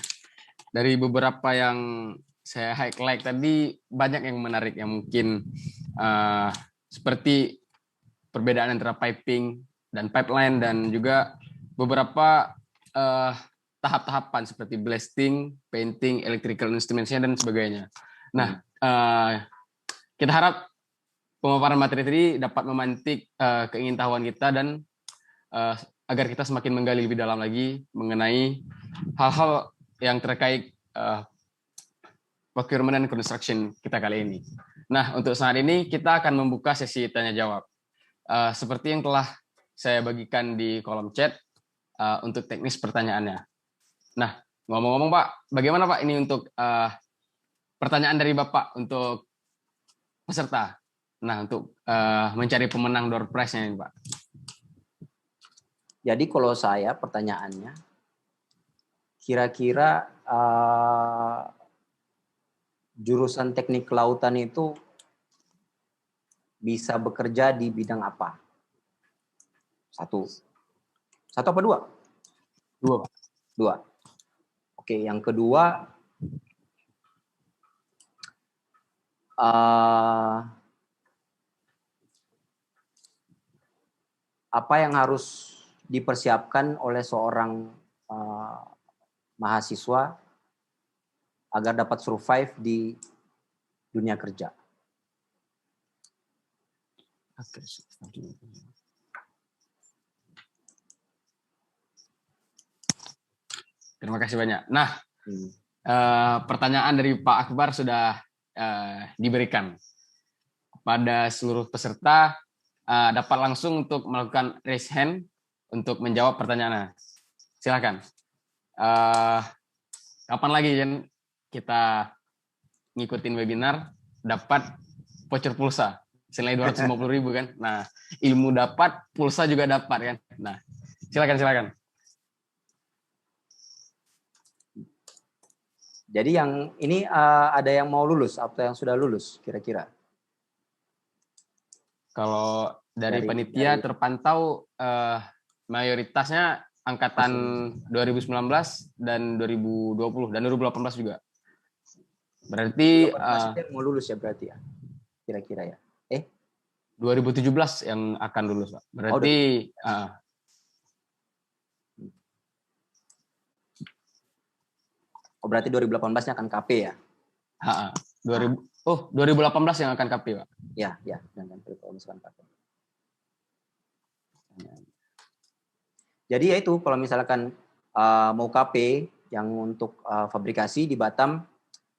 Dari beberapa yang saya highlight tadi, banyak yang menarik yang mungkin seperti perbedaan antara piping dan pipeline, dan juga beberapa tahap-tahapan seperti blasting, painting, electrical instrumentation, dan sebagainya. Nah, kita harap pemaparan materi tadi dapat memantik keingintahuan kita dan agar kita semakin menggali lebih dalam lagi mengenai hal-hal yang terkait procurement dan construction kita kali ini. Nah, untuk saat ini kita akan membuka sesi tanya-jawab. Seperti yang telah saya bagikan di kolom chat untuk teknis pertanyaannya. Nah, ngomong-ngomong Pak, bagaimana Pak ini untuk pertanyaan dari Bapak untuk peserta? Nah, untuk mencari pemenang door prize-nya ini Pak. Jadi kalau saya pertanyaannya, kira-kira jurusan teknik kelautan itu bisa bekerja di bidang apa? Satu apa dua? Dua Pak. Dua. Oke, yang kedua, apa yang harus dipersiapkan oleh seorang mahasiswa agar dapat survive di dunia kerja? Terima kasih banyak. Nah, pertanyaan dari Pak Akbar sudah diberikan pada seluruh peserta. Dapat langsung untuk melakukan raise hand untuk menjawab pertanyaannya. Silakan. Kapan lagi Jen kita ngikutin webinar dapat voucher pulsa senilai 250.000 kan? Nah, ilmu dapat, pulsa juga dapat kan? Nah, silakan. Jadi yang ini ada yang mau lulus atau yang sudah lulus kira-kira? Kalau dari panitia terpantau mayoritasnya angkatan 2019 dan 2020 dan 2018 juga. Berarti 2018 mau lulus ya berarti ya. Kira-kira ya. 2017 yang akan lulus, Pak. Berarti berarti 2018-nya akan KP ya? 2018 yang akan KP, Pak. Ya, dan 2018 akan KP. Jadi ya itu, kalau misalkan mau KP yang untuk fabrikasi di Batam,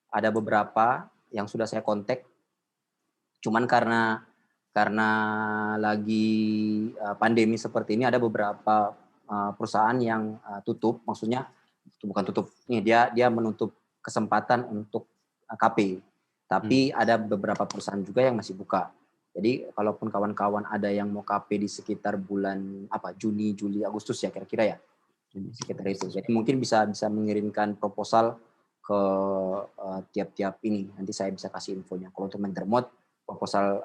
ada beberapa yang sudah saya kontak. Cuman karena lagi pandemi seperti ini, ada beberapa perusahaan yang tutup, maksudnya bukan tutup, nih dia menutup kesempatan untuk KP. Tapi ada beberapa perusahaan juga yang masih buka. Jadi kalaupun kawan-kawan ada yang mau KP di sekitar bulan Juni, Juli, Agustus ya kira-kira ya. Sekitar itu. Jadi mungkin bisa mengirimkan proposal ke tiap-tiap ini. Nanti saya bisa kasih infonya. Kalau untuk Mentermot, proposal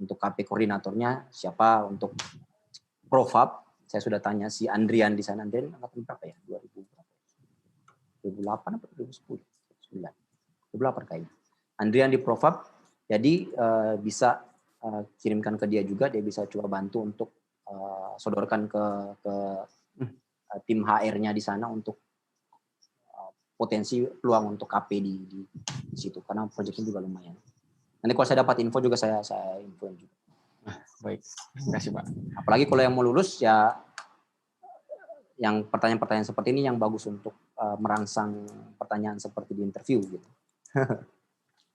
untuk KP koordinatornya siapa, untuk Profab, saya sudah tanya si Andrian di sana. Andrian angkatan berapa ya? 2008 atau 2010? 2008 kayaknya. Andrian di Profab, jadi bisa kirimkan ke dia juga, dia bisa coba bantu untuk sodorkan ke tim HR-nya di sana untuk potensi peluang untuk KP di situ, karena proyeknya juga lumayan. Nanti kalau saya dapat info juga saya infoin juga. Baik, terima kasih Pak. Apalagi kalau yang mau lulus ya, yang pertanyaan-pertanyaan seperti ini yang bagus untuk merangsang pertanyaan seperti di interview gitu.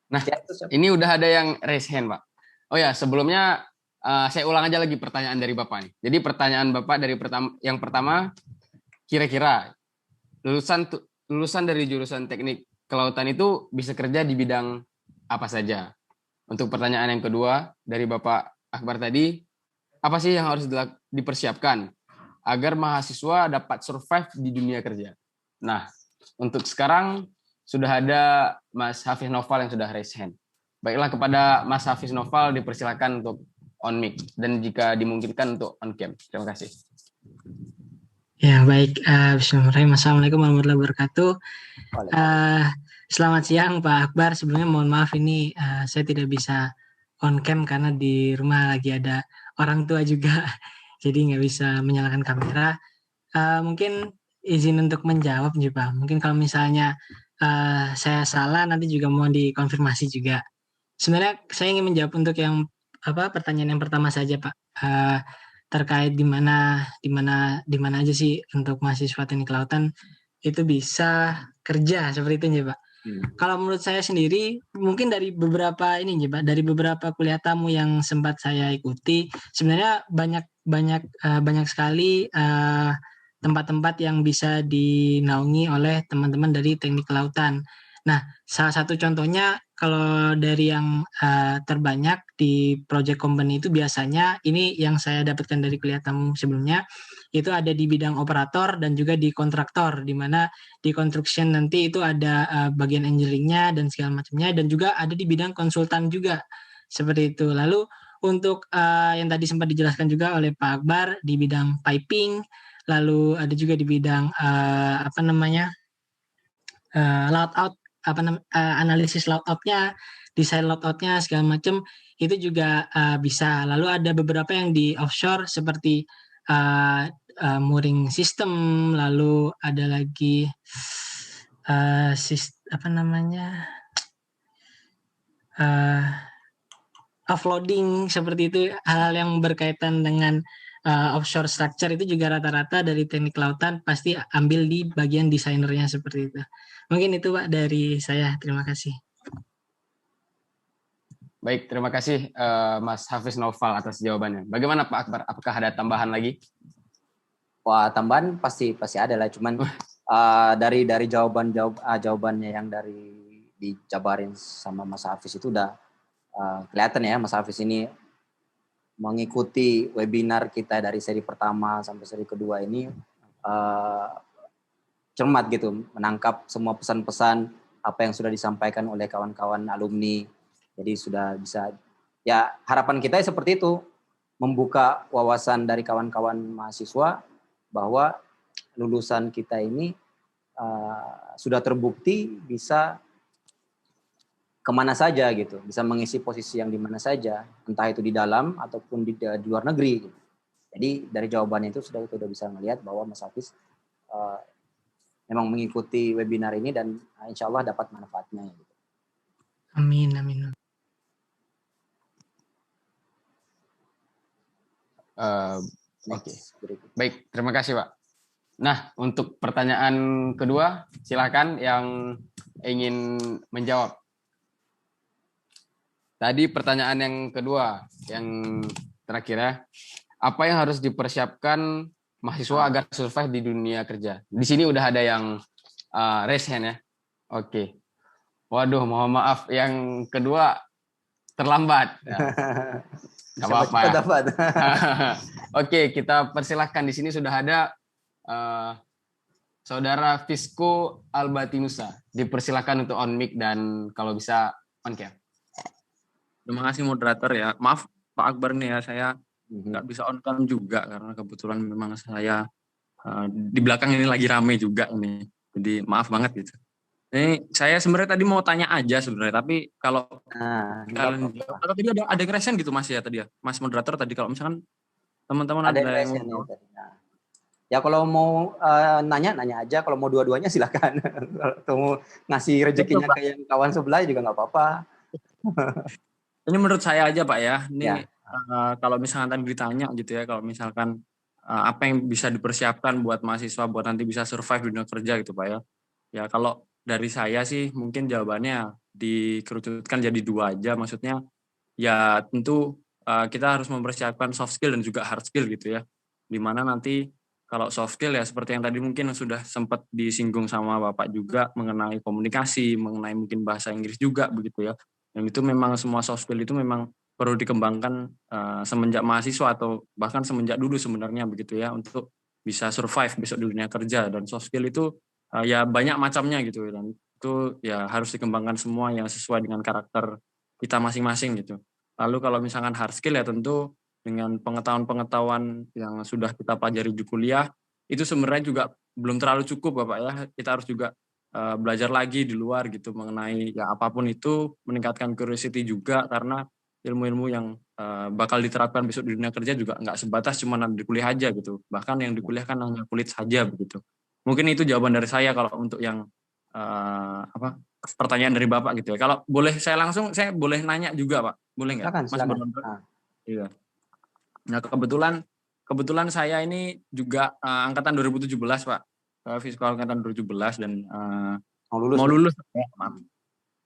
Nah, ini udah ada yang raise hand, Pak. Oh ya, sebelumnya saya ulang aja lagi pertanyaan dari Bapak nih. Jadi pertanyaan Bapak yang pertama, kira-kira lulusan dari jurusan teknik kelautan itu bisa kerja di bidang apa saja? Untuk pertanyaan yang kedua dari Bapak Akbar tadi, apa sih yang harus dipersiapkan agar mahasiswa dapat survive di dunia kerja? Nah, untuk sekarang sudah ada Mas Hafiz Noval yang sudah raise hand. Baiklah, kepada Mas Hafiz Noval dipersilakan untuk on mic dan jika dimungkinkan untuk on cam. Terima kasih. Ya, baik. Bismillahirrahmanirrahim. Assalamualaikum warahmatullahi wabarakatuh. Selamat siang Pak Akbar. Sebelumnya mohon maaf ini saya tidak bisa on cam karena di rumah lagi ada orang tua juga. Jadi nggak bisa menyalakan kamera. Mungkin izin untuk menjawab nih Pak. Mungkin kalau misalnya saya salah nanti juga mohon dikonfirmasi juga. Sebenarnya saya ingin menjawab untuk yang pertanyaan yang pertama saja Pak. Terkait di mana aja sih untuk mahasiswa teknik kelautan itu bisa kerja seperti itu ya Pak. Kalau menurut saya sendiri mungkin dari beberapa Pak, dari beberapa kuliah tamu yang sempat saya ikuti, sebenarnya banyak sekali tempat-tempat yang bisa dinaungi oleh teman-teman dari teknik kelautan. Nah, salah satu contohnya kalau dari yang terbanyak di project company itu biasanya ini yang saya dapatkan dari kuliah tamu sebelumnya itu ada di bidang operator dan juga di kontraktor, di mana di construction nanti itu ada bagian engineeringnya dan segala macamnya, dan juga ada di bidang konsultan juga seperti itu. Lalu untuk yang tadi sempat dijelaskan juga oleh Pak Akbar di bidang piping, lalu ada juga di bidang load out, analisis load out-nya, desain load out-nya segala macam itu juga bisa. Lalu ada beberapa yang di offshore seperti mooring system, lalu ada lagi offloading seperti itu, hal-hal yang berkaitan dengan offshore structure itu juga rata-rata dari teknik kelautan pasti ambil di bagian desainernya seperti itu. Mungkin itu Pak dari saya. Terima kasih. Baik, terima kasih Mas Hafiz Noval atas jawabannya. Bagaimana Pak Akbar? Apakah ada tambahan lagi? Wah, tambahan pasti ada lah. Cuman dari jawabannya yang dijabarin sama Mas Hafiz itu udah kelihatan ya, Mas Hafiz ini mengikuti webinar kita dari seri pertama sampai seri kedua ini cermat gitu, menangkap semua pesan-pesan apa yang sudah disampaikan oleh kawan-kawan alumni. Jadi sudah bisa, ya harapan kita seperti itu, membuka wawasan dari kawan-kawan mahasiswa bahwa lulusan kita ini sudah terbukti bisa kemana saja gitu, bisa mengisi posisi yang di mana saja, entah itu di dalam ataupun di luar negeri. Gitu. Jadi dari jawabannya itu sudah bisa melihat bahwa Mas Hafiz memang mengikuti webinar ini dan insya Allah dapat manfaatnya. Gitu. Amin, amin. Oke. Baik, terima kasih Pak. Nah, untuk pertanyaan kedua, silakan yang ingin menjawab. Tadi pertanyaan yang kedua, yang terakhir ya. Apa yang harus dipersiapkan mahasiswa agar survive di dunia kerja? Di sini udah ada yang raise hand ya. Oke. Waduh, mohon maaf. Yang kedua terlambat. Ya. Gak apa-apa ya. Oke, kita persilahkan. Di sini sudah ada Saudara Fisco Albatinusa. Dipersilahkan untuk on mic dan kalau bisa on cam. Terima kasih moderator ya. Maaf Pak Akbar nih ya, saya nggak bisa on cam juga karena kebetulan memang saya di belakang ini lagi rame juga ini. Jadi maaf banget gitu. Ini saya sebenarnya tadi mau tanya aja sebenarnya, tapi kalau kalian atau tadi ada yang gitu Mas ya tadi ya, Mas moderator tadi kalau misalkan teman-teman ada yang ya kalau mau nanya aja, kalau mau dua-duanya silakan. Kalau mau ngasih rezekinya ke yang kawan sebelah juga nggak apa-apa. Ini menurut saya aja Pak ya, ini kalau misalkan tadi ditanya gitu ya, kalau misalkan apa yang bisa dipersiapkan buat mahasiswa buat nanti bisa survive di dunia kerja gitu Pak ya. Ya kalau dari saya sih mungkin jawabannya dikerucutkan jadi dua aja, maksudnya ya tentu kita harus mempersiapkan soft skill dan juga hard skill gitu ya. Dimana nanti kalau soft skill ya seperti yang tadi mungkin sudah sempat disinggung sama Bapak juga mengenai komunikasi, mengenai mungkin bahasa Inggris juga begitu ya. Dan itu memang semua soft skill itu memang perlu dikembangkan semenjak mahasiswa atau bahkan semenjak dulu sebenarnya begitu ya untuk bisa survive besok di dunia kerja. Dan soft skill itu ya banyak macamnya gitu dan itu ya harus dikembangkan semua yang sesuai dengan karakter kita masing-masing gitu. Lalu kalau misalkan hard skill ya tentu dengan pengetahuan-pengetahuan yang sudah kita pelajari di kuliah itu sebenarnya juga belum terlalu cukup Bapak ya. Kita harus juga belajar lagi di luar gitu mengenai ya apapun itu, meningkatkan curiosity juga karena ilmu-ilmu yang bakal diterapkan besok di dunia kerja juga nggak sebatas cuma di kuliah aja gitu. Bahkan yang di kuliah kan hanya kulit saja begitu. Mungkin itu jawaban dari saya kalau untuk yang pertanyaan dari Bapak gitu ya. Kalau boleh saya langsung, saya boleh nanya juga Pak, boleh nggak? Silakan. Iya. Nah kebetulan saya ini juga angkatan 2017 Pak, fiskal angkatan 2017 dan mau lulus ya,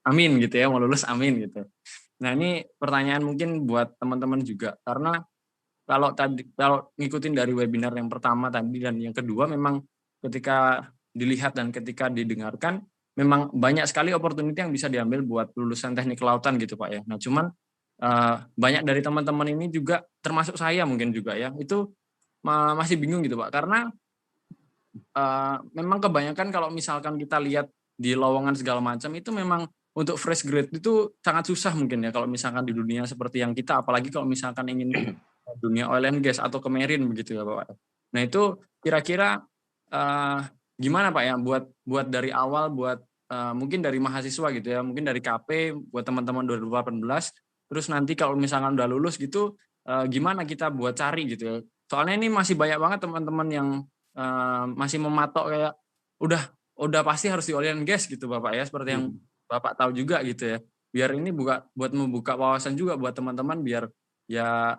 amin gitu ya, mau lulus amin gitu. Nah ini pertanyaan mungkin buat teman-teman juga karena kalau ngikutin dari webinar yang pertama tadi dan yang kedua memang ketika dilihat dan ketika didengarkan memang banyak sekali opportunity yang bisa diambil buat lulusan teknik kelautan gitu Pak ya. Nah cuman banyak dari teman-teman ini juga termasuk saya mungkin juga ya itu masih bingung gitu Pak karena memang kebanyakan kalau misalkan kita lihat di lowongan segala macam itu memang untuk fresh grade itu sangat susah mungkin ya kalau misalkan di dunia seperti yang kita apalagi kalau misalkan ingin dunia oil and gas atau ke marine begitu ya Pak. Nah itu kira-kira gimana Pak ya buat dari awal buat mungkin dari mahasiswa gitu ya, mungkin dari KP buat teman-teman 2018 terus nanti kalau misalkan udah lulus gitu gimana kita buat cari gitu ya. Soalnya ini masih banyak banget teman-teman yang masih mematok kayak udah pasti harus di oil and gas gitu Bapak ya, seperti yang Bapak tahu juga gitu ya. Biar ini buat membuka wawasan juga buat teman-teman biar ya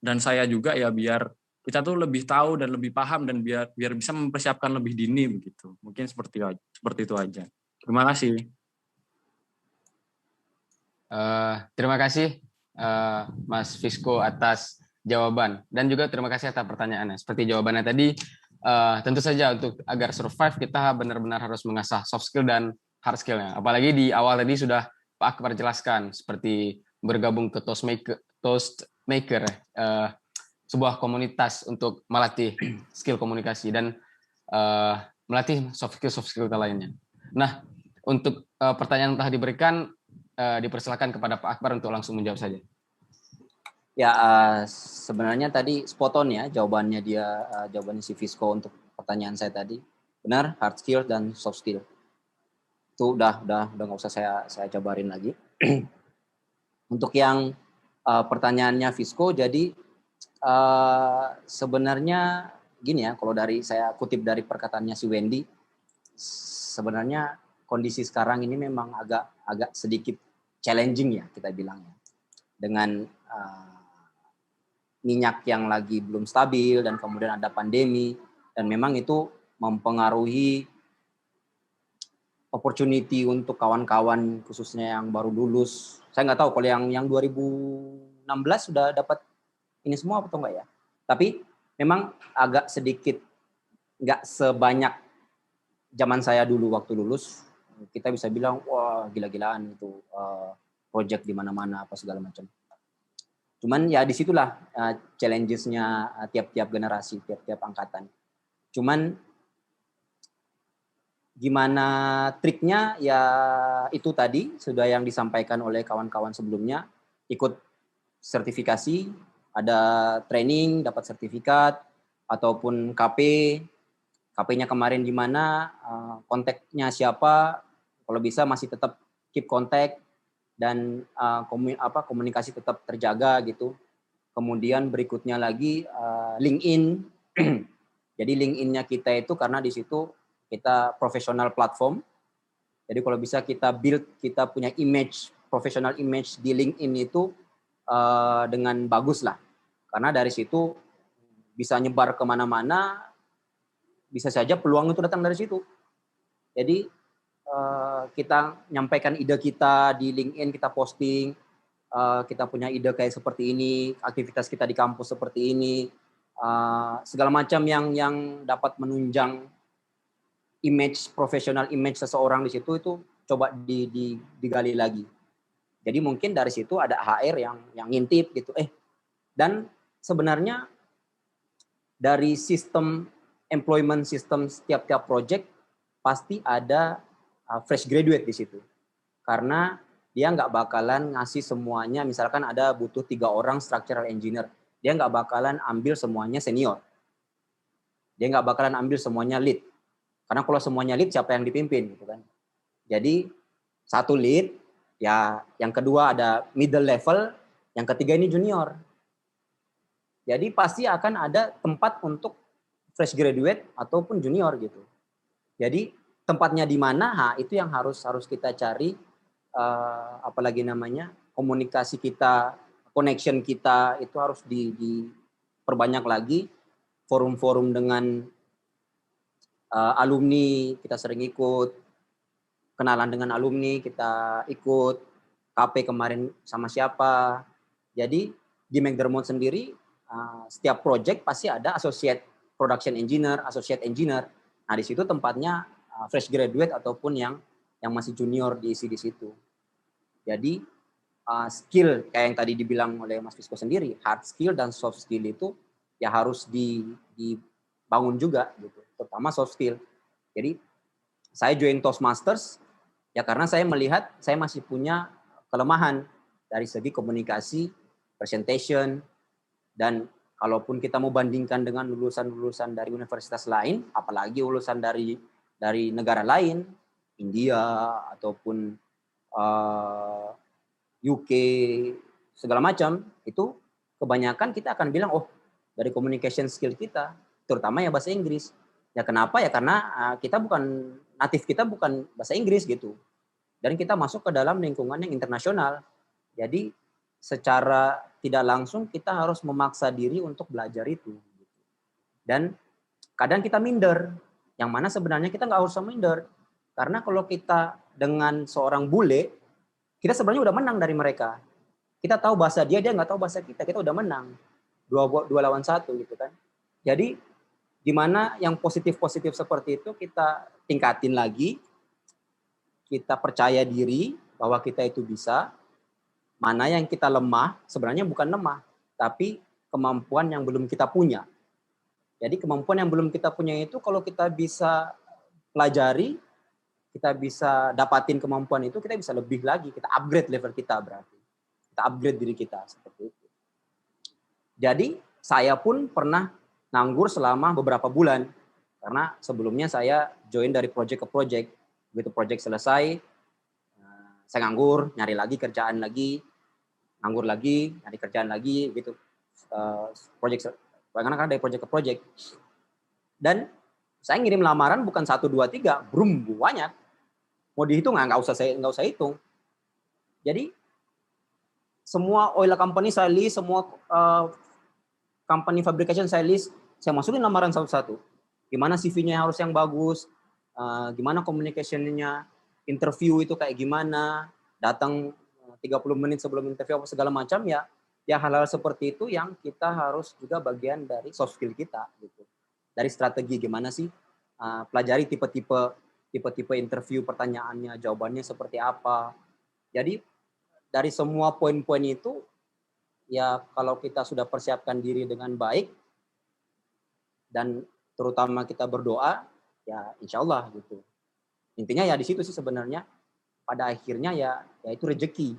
dan saya juga ya biar kita tuh lebih tahu dan lebih paham dan biar bisa mempersiapkan lebih dini begitu. Mungkin seperti itu aja. Terima kasih. Terima kasih Mas Fisco atas jawaban. Dan juga terima kasih atas pertanyaannya. Seperti jawabannya tadi, tentu saja untuk agar survive kita benar-benar harus mengasah soft skill dan hard skill-nya. Apalagi di awal tadi sudah Pak Akbar jelaskan, seperti bergabung ke Toastmaker, sebuah komunitas untuk melatih skill komunikasi dan melatih soft skill lainnya. Nah, untuk pertanyaan yang telah diberikan, dipersilakan kepada Pak Akbar untuk langsung menjawab saja. Ya, sebenarnya tadi spot on ya jawabannya jawabannya si Fisco untuk pertanyaan saya tadi. Benar, hard skill dan soft skill. Itu udah nggak usah saya jabarin lagi. Untuk yang pertanyaannya Fisco, jadi sebenarnya gini ya, kalau saya kutip dari perkataannya si Wendy, sebenarnya kondisi sekarang ini memang agak sedikit challenging ya kita bilangnya, dengan minyak yang lagi belum stabil dan kemudian ada pandemi, dan memang itu mempengaruhi opportunity untuk kawan-kawan khususnya yang baru lulus. Saya nggak tahu kalau yang 2016 sudah dapat ini semua atau enggak ya. Tapi memang agak sedikit nggak sebanyak zaman saya dulu waktu lulus. Kita bisa bilang wah gila-gilaan itu project di mana-mana apa segala macam. Cuman ya disitulah challenges-nya tiap-tiap generasi, tiap-tiap angkatan. Cuman gimana triknya ya itu tadi sudah yang disampaikan oleh kawan-kawan sebelumnya, ikut sertifikasi, ada training, dapat sertifikat, ataupun KP-nya kemarin di mana, kontaknya siapa, kalau bisa masih tetap keep kontak, dan komunikasi tetap terjaga gitu. Kemudian berikutnya lagi LinkedIn. Jadi LinkedIn-nya kita itu karena di situ kita profesional platform. Jadi kalau bisa kita punya professional image di LinkedIn itu dengan bagus lah. Karena dari situ bisa nyebar kemana-mana, bisa saja peluang itu datang dari situ. Jadi kita nyampaikan ide kita di LinkedIn, kita posting, kita punya ide kayak seperti ini, aktivitas kita di kampus seperti ini, segala macam yang dapat menunjang profesional image seseorang di situ, itu coba digali lagi. Jadi mungkin dari situ ada HR yang ngintip gitu. Dan sebenarnya dari sistem employment system setiap project pasti ada fresh graduate di situ. Karena dia nggak bakalan ngasih semuanya, misalkan ada butuh 3 orang structural engineer, dia nggak bakalan ambil semuanya senior. Dia nggak bakalan ambil semuanya lead. Karena kalau semuanya lead, siapa yang dipimpin gitu kan. Jadi satu lead, ya yang kedua ada middle level, yang ketiga ini junior. Jadi pasti akan ada tempat untuk fresh graduate ataupun junior gitu. Jadi tempatnya di mana, itu yang harus kita cari, apalagi namanya komunikasi kita, connection kita itu harus diperbanyak lagi, forum-forum dengan alumni kita sering ikut, kenalan dengan alumni kita ikut, KP kemarin sama siapa. Jadi di McDermott sendiri setiap project pasti ada associate production engineer, associate engineer. Nah di situ tempatnya fresh graduate ataupun yang masih junior diisi di situ. Jadi skill kayak yang tadi dibilang oleh Mas Fisco sendiri, hard skill dan soft skill itu ya harus dibangun juga gitu, terutama soft skill. Jadi saya join Toastmasters ya karena saya melihat saya masih punya kelemahan dari segi komunikasi, presentation, dan kalaupun kita mau bandingkan dengan lulusan-lulusan dari universitas lain, apalagi lulusan dari negara lain, India ataupun UK, segala macam, itu kebanyakan kita akan bilang, dari communication skill kita, terutama ya bahasa Inggris. Ya kenapa? Ya karena natif kita bukan bahasa Inggris gitu. Dan kita masuk ke dalam lingkungan yang internasional. Jadi secara tidak langsung kita harus memaksa diri untuk belajar itu. Dan kadang kita minder, yang mana sebenarnya kita nggak usah minder. Karena kalau kita dengan seorang bule, kita sebenarnya udah menang dari mereka. Kita tahu bahasa dia nggak tahu bahasa kita udah menang. dua lawan satu gitu kan. Jadi di mana yang positif-positif seperti itu kita tingkatin lagi, kita percaya diri bahwa kita itu bisa. Mana yang kita lemah, sebenarnya bukan lemah, tapi kemampuan yang belum kita punya. Jadi kemampuan yang belum kita punya itu kalau kita bisa pelajari, kita bisa dapatin kemampuan itu, kita bisa lebih lagi, kita upgrade level kita berarti. Kita upgrade diri kita seperti itu. Jadi saya pun pernah nganggur selama beberapa bulan. Karena sebelumnya saya join dari project ke project. Begitu project selesai, saya nganggur, nyari lagi kerjaan lagi, nganggur lagi, nyari kerjaan lagi, gitu. Project, karena dari project ke project. Dan saya ngirim lamaran bukan 1, 2, 3, brum, banyak. Mau dihitung nggak usah hitung. Jadi semua oil company saya list, semua company fabrication saya list, saya masukin lamaran satu-satu. Gimana CV-nya harus yang bagus, gimana communication-nya, interview itu kayak gimana, datang 30 menit sebelum interview apa segala macam, ya hal-hal seperti itu yang kita harus juga bagian dari soft skill kita gitu. Dari strategi gimana sih pelajari tipe-tipe interview, pertanyaannya, jawabannya seperti apa. Jadi dari semua poin-poin itu ya kalau kita sudah persiapkan diri dengan baik dan terutama kita berdoa, ya insya Allah gitu. Intinya ya di situ sih sebenarnya. Pada akhirnya ya itu rezeki.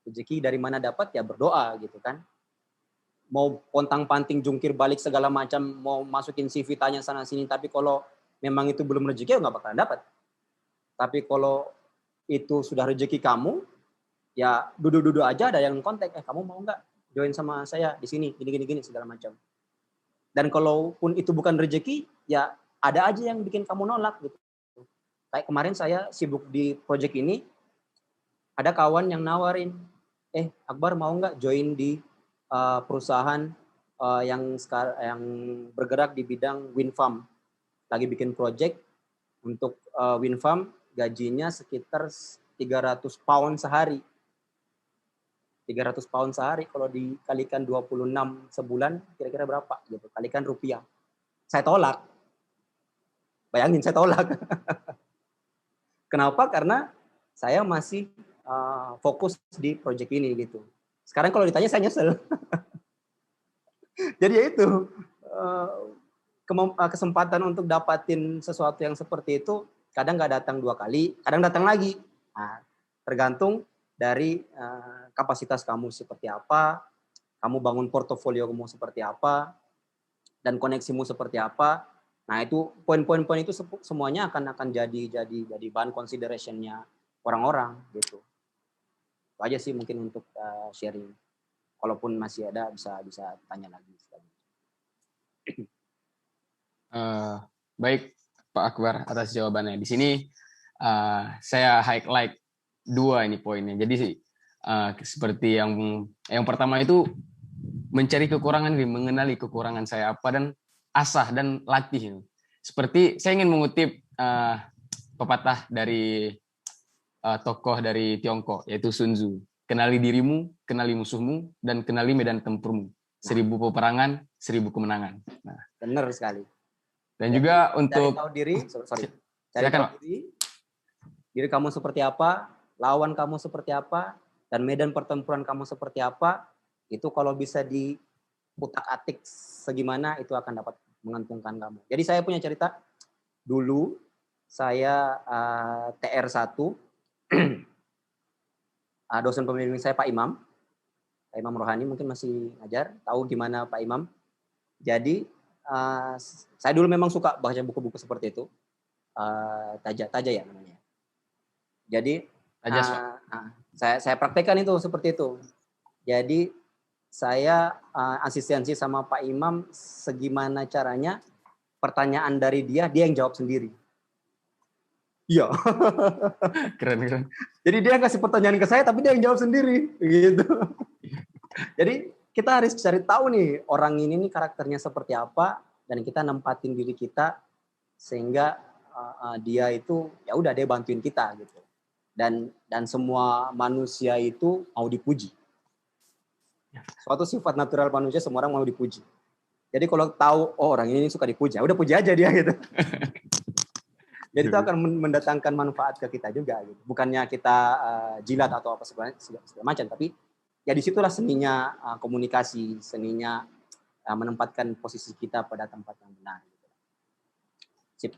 Rezeki dari mana dapat ya berdoa gitu kan. Mau pontang-panting jungkir balik segala macam, mau masukin CV tanya sana sini, tapi kalau memang itu belum rezeki ya nggak bakalan dapat. Tapi kalau itu sudah rezeki kamu, ya duduk-duduk aja ada yang kontak, kamu mau nggak join sama saya di sini, gini segala macam. Dan kalaupun itu bukan rezeki, ya ada aja yang bikin kamu nolak gitu. Kayak kemarin saya sibuk di project ini, ada kawan yang nawarin, Akbar mau nggak join di perusahaan yang bergerak di bidang wind farm. Lagi bikin project untuk wind farm, gajinya sekitar 300 pound sehari. 300 pound sehari kalau dikalikan 26 sebulan kira-kira berapa gitu, kalikan rupiah. Saya tolak. Bayangin saya tolak. Kenapa? Karena saya masih fokus di project ini gitu. Sekarang kalau ditanya saya nyesel. Jadi ya itu kesempatan untuk dapatin sesuatu yang seperti itu kadang nggak datang 2 kali, kadang datang lagi. Nah, tergantung dari kapasitas kamu seperti apa, kamu bangun portofolio kamu seperti apa, dan koneksimu seperti apa. Nah itu poin-poin itu semuanya akan jadi bahan consideration-nya orang-orang gitu. Itu aja sih mungkin untuk sharing. Kalaupun masih ada bisa tanya lagi. Baik Pak Akbar atas jawabannya. Di sini saya highlight 2 ini poinnya. Jadi sih seperti yang pertama itu mencari kekurangan, mengenali kekurangan saya apa dan asah dan latih. Seperti saya ingin mengutip pepatah dari tokoh dari Tiongkok yaitu Sun Tzu. Kenali dirimu, kenali musuhmu, dan kenali medan tempurmu. 1000 peperangan, 1000 kemenangan. Nah, benar sekali. Dan juga untuk cari tahu diri, cari tahu diri kamu seperti apa, lawan kamu seperti apa, dan medan pertempuran kamu seperti apa. Itu kalau bisa diutak-atik segimana itu akan dapat menguntungkan kamu. Jadi saya punya cerita. Dulu saya TR1, dosen pembimbing saya Pak Imam Rohani mungkin masih ngajar, tahu gimana Pak Imam. Jadi saya dulu memang suka baca buku-buku seperti itu, Taja ya namanya. Jadi saya praktekkan itu seperti itu. Jadi saya asistensi sama Pak Imam segimana caranya pertanyaan dari dia yang jawab sendiri. Iya. Keren. Jadi dia kasih pertanyaan ke saya tapi dia yang jawab sendiri gitu. Jadi kita harus cari tahu nih orang ini nih karakternya seperti apa dan kita nempatin diri kita sehingga dia itu ya udah dia bantuin kita gitu. Dan semua manusia itu mau dipuji. Suatu sifat natural manusia, semua orang mau dipuji. Jadi kalau tahu orang ini suka dipuji, udah puji aja dia gitu. Jadi itu akan mendatangkan manfaat ke kita juga gitu. Bukannya kita jilat atau apa segala macam, tapi ya disitulah seninya komunikasi, seninya menempatkan posisi kita pada tempat yang benar. Sip.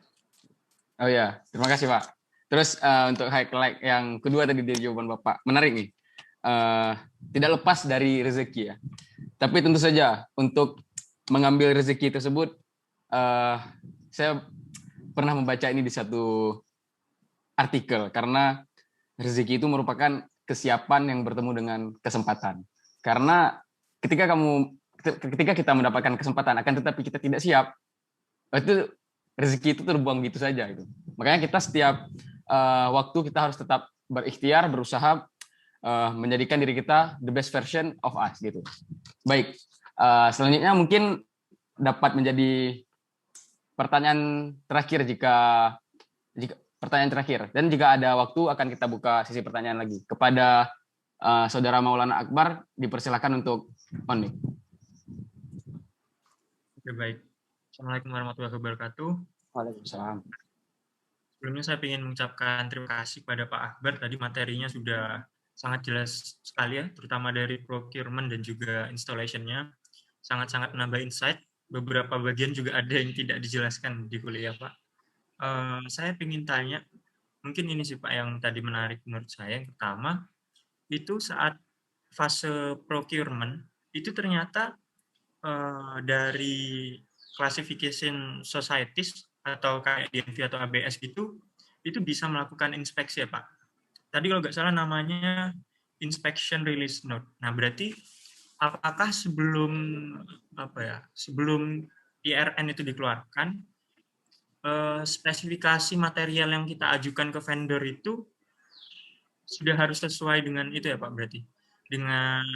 Oh ya, terima kasih Pak. Terus untuk highlight yang kedua tadi dari jawaban Bapak, menarik nih. Tidak lepas dari rezeki ya. Tapi tentu saja untuk mengambil rezeki tersebut, saya pernah membaca ini di satu artikel, karena rezeki itu merupakan kesiapan yang bertemu dengan kesempatan. Karena ketika kita mendapatkan kesempatan, akan tetapi kita tidak siap, itu rezeki itu terbuang gitu saja. Gitu. Makanya kita setiap waktu kita harus tetap berikhtiar, berusaha menjadikan diri kita the best version of us gitu. Baik, selanjutnya mungkin dapat menjadi pertanyaan terakhir jika pertanyaan terakhir, dan jika ada waktu akan kita buka sesi pertanyaan lagi kepada Saudara Maulana Akbar, dipersilakan untuk on mic. Oke, baik. Assalamualaikum warahmatullahi wabarakatuh. Waalaikumsalam. Sebelumnya saya ingin mengucapkan terima kasih kepada Pak Akbar. Tadi materinya sudah sangat jelas sekali ya, terutama dari procurement dan juga installation-nya. Sangat-sangat menambah insight. Beberapa bagian juga ada yang tidak dijelaskan di kuliah, Pak. Saya ingin tanya, mungkin ini sih Pak yang tadi menarik menurut saya. Yang pertama, itu saat fase procurement, itu ternyata dari classification societies atau kayak DNV atau ABS gitu, itu bisa melakukan inspeksi ya Pak. Tadi kalau nggak salah namanya inspection release note. Nah berarti apakah sebelum IRN itu dikeluarkan, spesifikasi material yang kita ajukan ke vendor itu sudah harus sesuai dengan itu ya Pak, berarti dengan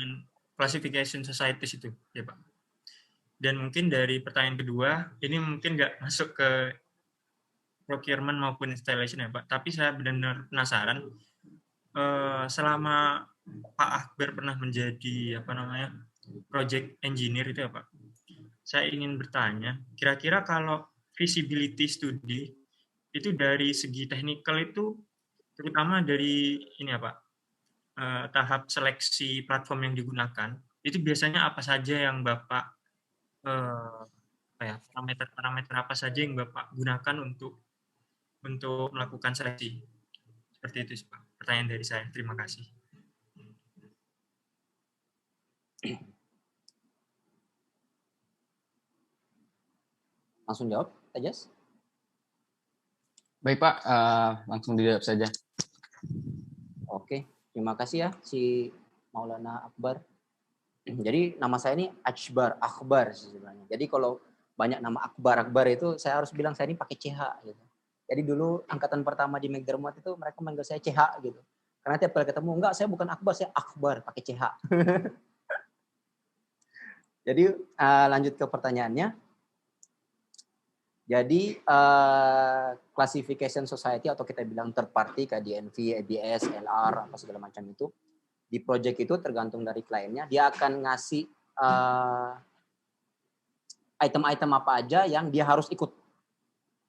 classification societies itu ya Pak. Dan mungkin dari pertanyaan kedua, ini mungkin nggak masuk ke procurement maupun installation ya Pak, tapi saya benar-benar penasaran, selama Pak Akbar pernah menjadi project engineer itu ya Pak, saya ingin bertanya, kira-kira kalau feasibility study itu dari segi teknikal itu, terutama dari ini ya Pak, tahap seleksi platform yang digunakan, itu biasanya apa saja yang Bapak parameter apa saja yang Bapak gunakan untuk melakukan seleksi? Seperti itu Pak. Pertanyaan dari saya. Terima kasih. Langsung jawab, Tejas? Baik Pak, langsung dijawab saja. Oke, terima kasih ya si Maulana Akbar. Jadi nama saya ini Akbar sebenarnya. Jadi kalau banyak nama Akbar itu saya harus bilang saya ini pakai CH gitu. Jadi dulu angkatan pertama di McDermott itu mereka manggil saya CH gitu. Karena tiap kali ketemu, enggak saya bukan Akbar, saya Akbar pakai CH. Jadi lanjut ke pertanyaannya. Jadi classification society atau kita bilang third party kayak DNV, ABS, LR apa segala macam itu, di project itu tergantung dari kliennya, dia akan ngasih item-item apa aja yang dia harus ikut.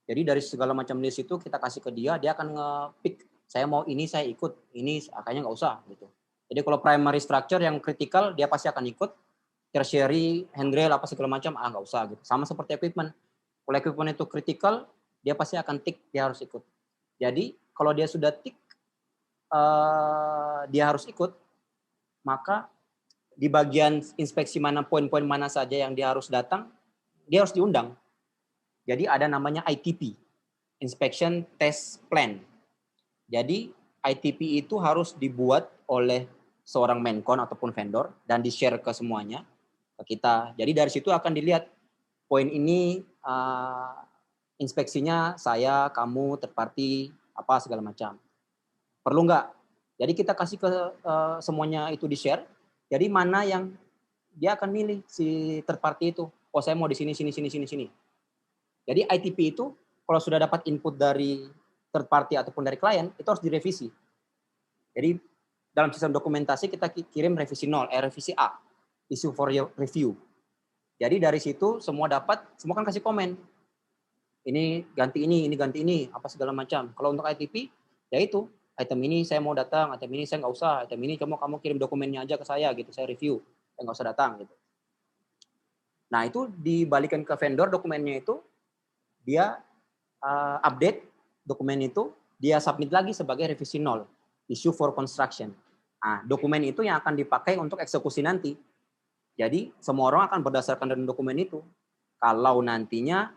Jadi dari segala macam list itu kita kasih ke dia, dia akan nge-pick, saya mau ini saya ikut, ini kayaknya nggak usah gitu. Jadi kalau primary structure yang critical dia pasti akan ikut, tertiary, handrail apa segala macam nggak usah gitu. Sama seperti equipment. Kalau equipment itu critical, dia pasti akan tick, dia harus ikut. Jadi kalau dia sudah tick, dia harus ikut, maka di bagian inspeksi mana poin-poin mana saja yang dia harus datang, dia harus diundang. Jadi ada namanya ITP, Inspection Test Plan. Jadi ITP itu harus dibuat oleh seorang menkon ataupun vendor dan di-share ke semuanya, ke kita. Jadi dari situ akan dilihat poin ini inspeksinya saya, kamu, third party, apa segala macam. Perlu nggak? Jadi kita kasih ke semuanya itu di-share. Jadi mana yang dia akan milih si third party itu. Oh saya mau di sini. Jadi ITP itu kalau sudah dapat input dari third party ataupun dari klien, itu harus direvisi. Jadi dalam sistem dokumentasi kita kirim revisi 0, revisi A. issue for your review. Jadi dari situ semua kan kasih komen. Ini ganti ini, apa segala macam. Kalau untuk ITP, ya itu, item ini saya mau datang, item ini saya nggak usah, item ini kamu kirim dokumennya aja ke saya gitu, saya review, saya nggak usah datang gitu. Nah itu dibalikan ke vendor dokumennya itu, dia update dokumen itu, dia submit lagi sebagai revisi 0, issue for construction. Nah, dokumen itu yang akan dipakai untuk eksekusi nanti. Jadi semua orang akan berdasarkan dengan dokumen itu. Kalau nantinya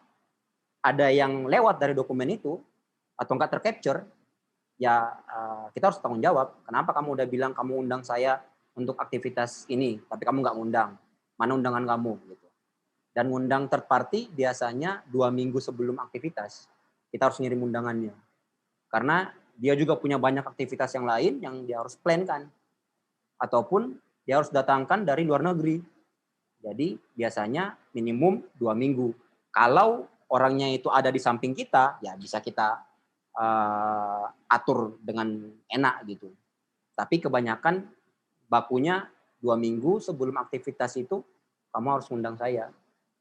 ada yang lewat dari dokumen itu atau enggak tercapture, ya kita harus tanggung jawab. Kenapa kamu udah bilang kamu undang saya untuk aktivitas ini, tapi kamu nggak undang? Mana undangan kamu? Gitu. Dan ngundang third party biasanya 2 minggu sebelum aktivitas. Kita harus ngirim undangannya. Karena dia juga punya banyak aktivitas yang lain yang dia harus plan-kan. Ataupun dia harus datangkan dari luar negeri. Jadi biasanya minimum 2 minggu. Kalau orangnya itu ada di samping kita, ya bisa kita atur dengan enak gitu. Tapi kebanyakan bakunya 2 minggu sebelum aktivitas itu kamu harus undang saya.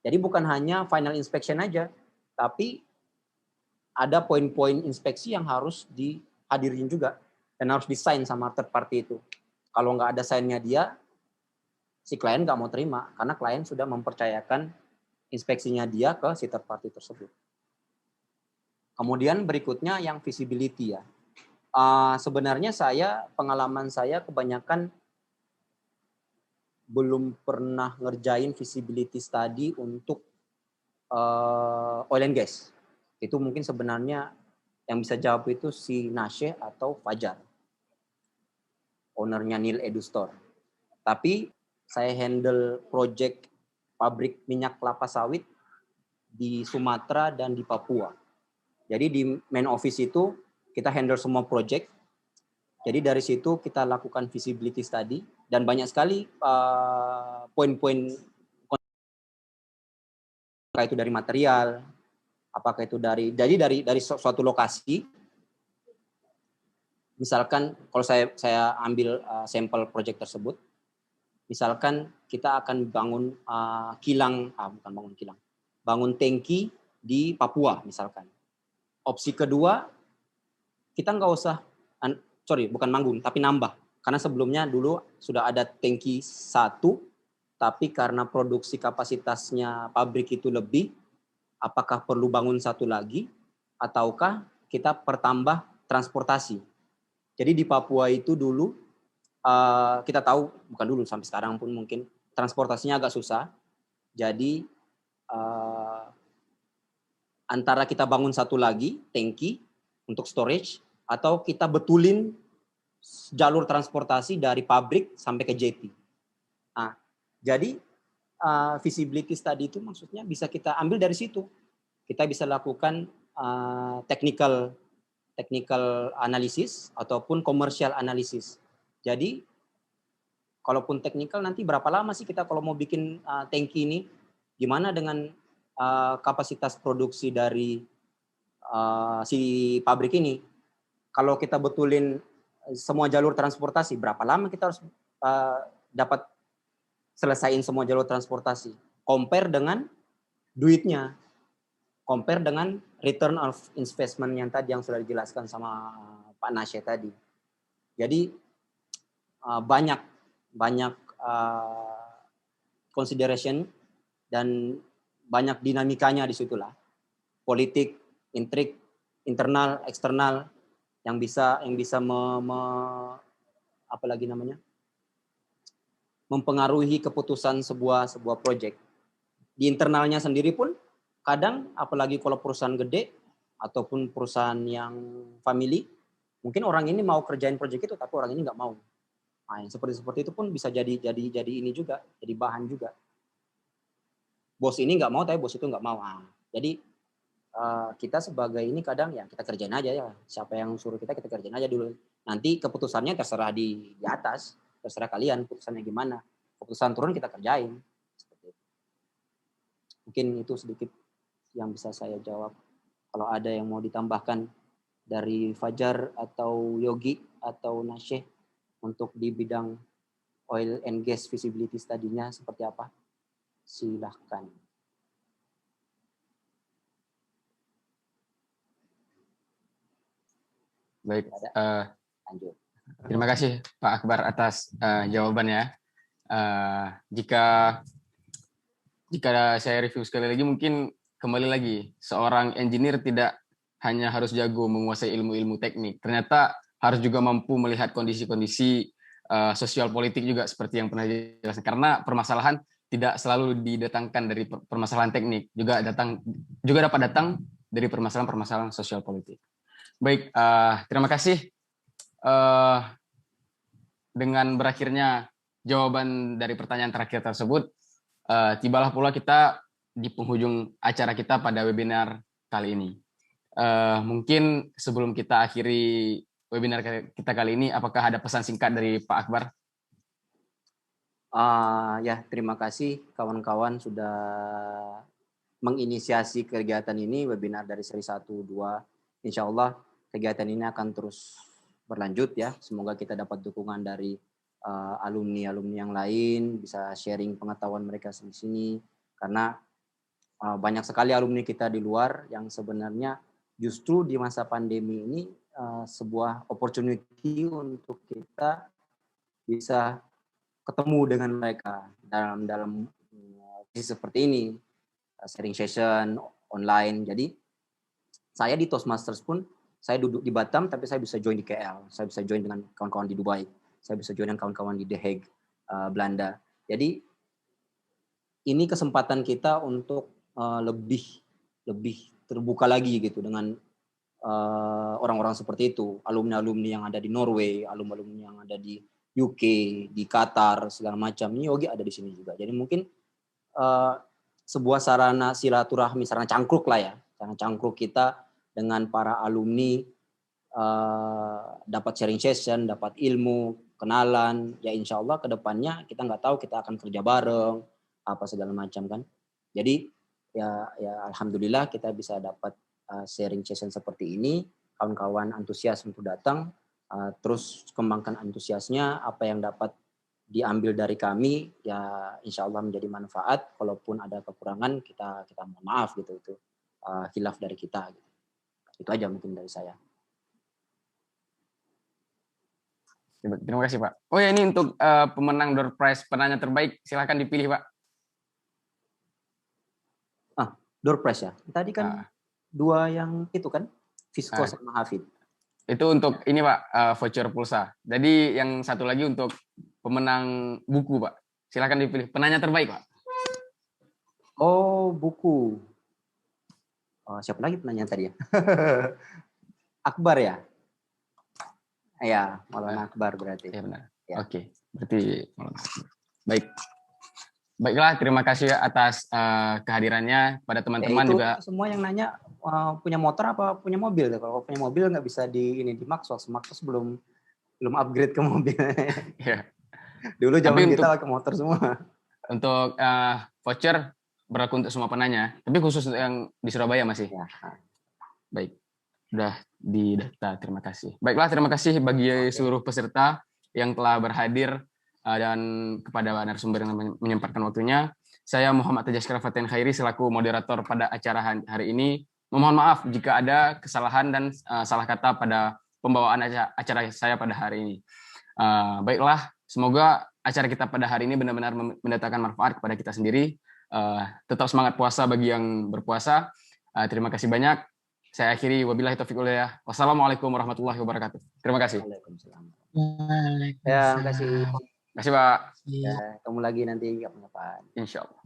Jadi bukan hanya final inspection aja, tapi ada poin-poin inspeksi yang harus dihadirin juga dan harus disign sama third party itu. Kalau nggak ada sign-nya dia, si klien nggak mau terima karena klien sudah mempercayakan inspeksinya dia ke si third party tersebut. Kemudian berikutnya yang visibility ya. Sebenarnya pengalaman saya kebanyakan belum pernah ngerjain visibility study untuk oil and gas. Itu mungkin sebenarnya yang bisa jawab itu si Nashe atau Fajar, ownernya Nil Edu Store. Tapi saya handle project pabrik minyak kelapa sawit di Sumatera dan di Papua. Jadi di main office itu kita handle semua project. Jadi dari situ kita lakukan visibility study dan banyak sekali poin-poin, apakah itu dari material, apakah itu dari suatu lokasi. Misalkan kalau saya ambil sampel project tersebut, misalkan kita akan bangun bangun tangki di Papua misalkan. Opsi kedua, kita nggak usah bukan manggung, tapi nambah. Karena sebelumnya dulu sudah ada tangki 1, tapi karena produksi kapasitasnya pabrik itu lebih, apakah perlu bangun 1 lagi, ataukah kita pertambah transportasi. Jadi di Papua itu dulu, kita tahu, bukan dulu, sampai sekarang pun mungkin, transportasinya agak susah. Jadi, antara kita bangun 1 lagi, tangki, untuk storage, atau kita betulin jalur transportasi dari pabrik sampai ke jetty. Nah, jadi visibility study itu maksudnya bisa kita ambil dari situ. Kita bisa lakukan technical analysis ataupun commercial analysis. Jadi, kalaupun technical nanti berapa lama sih kita kalau mau bikin tangki ini? Gimana dengan kapasitas produksi dari si pabrik ini? Kalau kita betulin semua jalur transportasi, berapa lama kita harus dapat selesaiin semua jalur transportasi? Compare dengan duitnya, compare dengan return of investment yang tadi yang sudah dijelaskan sama Pak Nashe tadi. Jadi banyak consideration dan banyak dinamikanya di situlah. Politik, intrik, internal, eksternal yang bisa mempengaruhi keputusan sebuah proyek. Di internalnya sendiri pun kadang apalagi kalau perusahaan gede ataupun perusahaan yang family, mungkin orang ini mau kerjain proyek itu tapi orang ini nggak mau. Nah, yang seperti itu pun bisa jadi ini juga, jadi bahan juga. Bos ini nggak mau tapi bos itu nggak mau. Nah, jadi kita sebagai ini kadang ya kita kerjain aja ya. Siapa yang suruh kita kerjain aja dulu. Nanti keputusannya terserah di atas, terserah kalian keputusannya gimana. Keputusan turun kita kerjain. Seperti itu. Mungkin itu sedikit yang bisa saya jawab. Kalau ada yang mau ditambahkan dari Fajar atau Yogi atau Nashe untuk di bidang oil and gas feasibility study-nya seperti apa? Silahkan. Baik, Lanjut. terima kasih Pak Akbar atas jawabannya. Jika saya review sekali lagi, mungkin kembali lagi, seorang engineer tidak hanya harus jago menguasai ilmu-ilmu teknik, ternyata harus juga mampu melihat kondisi-kondisi sosial politik juga seperti yang pernah dijelaskan. Karena permasalahan tidak selalu didatangkan dari permasalahan teknik, juga dapat datang dari permasalahan-permasalahan sosial politik. Baik, terima kasih. Dengan berakhirnya jawaban dari pertanyaan terakhir tersebut, tibalah pula kita di penghujung acara kita pada webinar kali ini. Mungkin sebelum kita akhiri webinar kita kali ini, apakah ada pesan singkat dari Pak Akbar? Ya, terima kasih kawan-kawan sudah menginisiasi kegiatan ini, webinar dari seri 1, 2. Insya Allah kegiatan ini akan terus berlanjut ya. Semoga kita dapat dukungan dari alumni-alumni yang lain, bisa sharing pengetahuan mereka di sini. Karena banyak sekali alumni kita di luar yang sebenarnya justru di masa pandemi ini sebuah opportunity untuk kita bisa ketemu dengan mereka dalam seperti ini, sharing session online. Jadi saya di Toastmasters pun saya duduk di Batam, tapi saya bisa join di KL, saya bisa join dengan kawan-kawan di Dubai, saya bisa join dengan kawan-kawan di The Hague, Belanda. Jadi ini kesempatan kita untuk lebih terbuka lagi gitu dengan orang-orang seperti itu, alumni-alumni yang ada di Norway, alumni-alumni yang ada di UK, di Qatar, segala macam. Ini Yogi ada di sini juga. Jadi mungkin sebuah sarana silaturahmi, sarana cangkruk lah ya, sarana cangkruk kita dengan para alumni, dapat sharing session, dapat ilmu, kenalan. Ya insya Allah ke depannya kita nggak tahu kita akan kerja bareng, apa segala macam kan. Jadi ya alhamdulillah kita bisa dapat sharing session seperti ini. Kawan-kawan antusias untuk datang, terus kembangkan antusiasnya, apa yang dapat diambil dari kami ya insya Allah menjadi manfaat. Kalaupun ada kekurangan kita mohon maaf gitu, itu khilaf dari kita gitu. Itu aja mungkin dari saya. Terima kasih Pak. Oh ya, ini untuk pemenang door prize penanya terbaik, silakan dipilih Pak. Door prize ya. Tadi kan dua yang itu kan, Visco sama Hafid. Itu untuk ini Pak, voucher pulsa. Jadi yang satu lagi untuk pemenang buku Pak. Silakan dipilih penanya terbaik Pak. Oh, buku. Siapa lagi penanya tadi ya? Akbar ya? Ya, Maulana Akbar berarti. Ya benar. Ya. Oke, berarti Maulana Akbar. Baik. Baiklah, terima kasih atas kehadirannya pada teman-teman itu juga. Semua yang nanya punya motor apa punya mobil? Kalau punya mobil nggak bisa di Maxos belum upgrade ke mobil. Ya. Dulu zaman kita pakai motor semua. Untuk voucher berlaku untuk semua penanya, tapi khusus yang di Surabaya masih. Ya. Baik, sudah didata. Terima kasih. Baiklah, terima kasih bagi seluruh peserta yang telah berhadir dan kepada narasumber yang menyempatkan waktunya. Saya Muhammad Tajaskar Fatin Khairi selaku moderator pada acara hari ini. Memohon maaf jika ada kesalahan dan salah kata pada pembawaan acara saya pada hari ini. Baiklah, semoga acara kita pada hari ini benar-benar mendatangkan manfaat kepada kita sendiri. Tetap semangat puasa bagi yang berpuasa. Terima kasih banyak. Saya akhiri, wabillahi taufiq wal hidayah. Wassalamualaikum warahmatullahi wabarakatuh. Terima kasih. Waalaikumsalam. Waalaikumsalam. Ya, terima kasih. Terima kasih Pak. Ya, ketemu lagi nanti kapan-kapan. Insya Allah.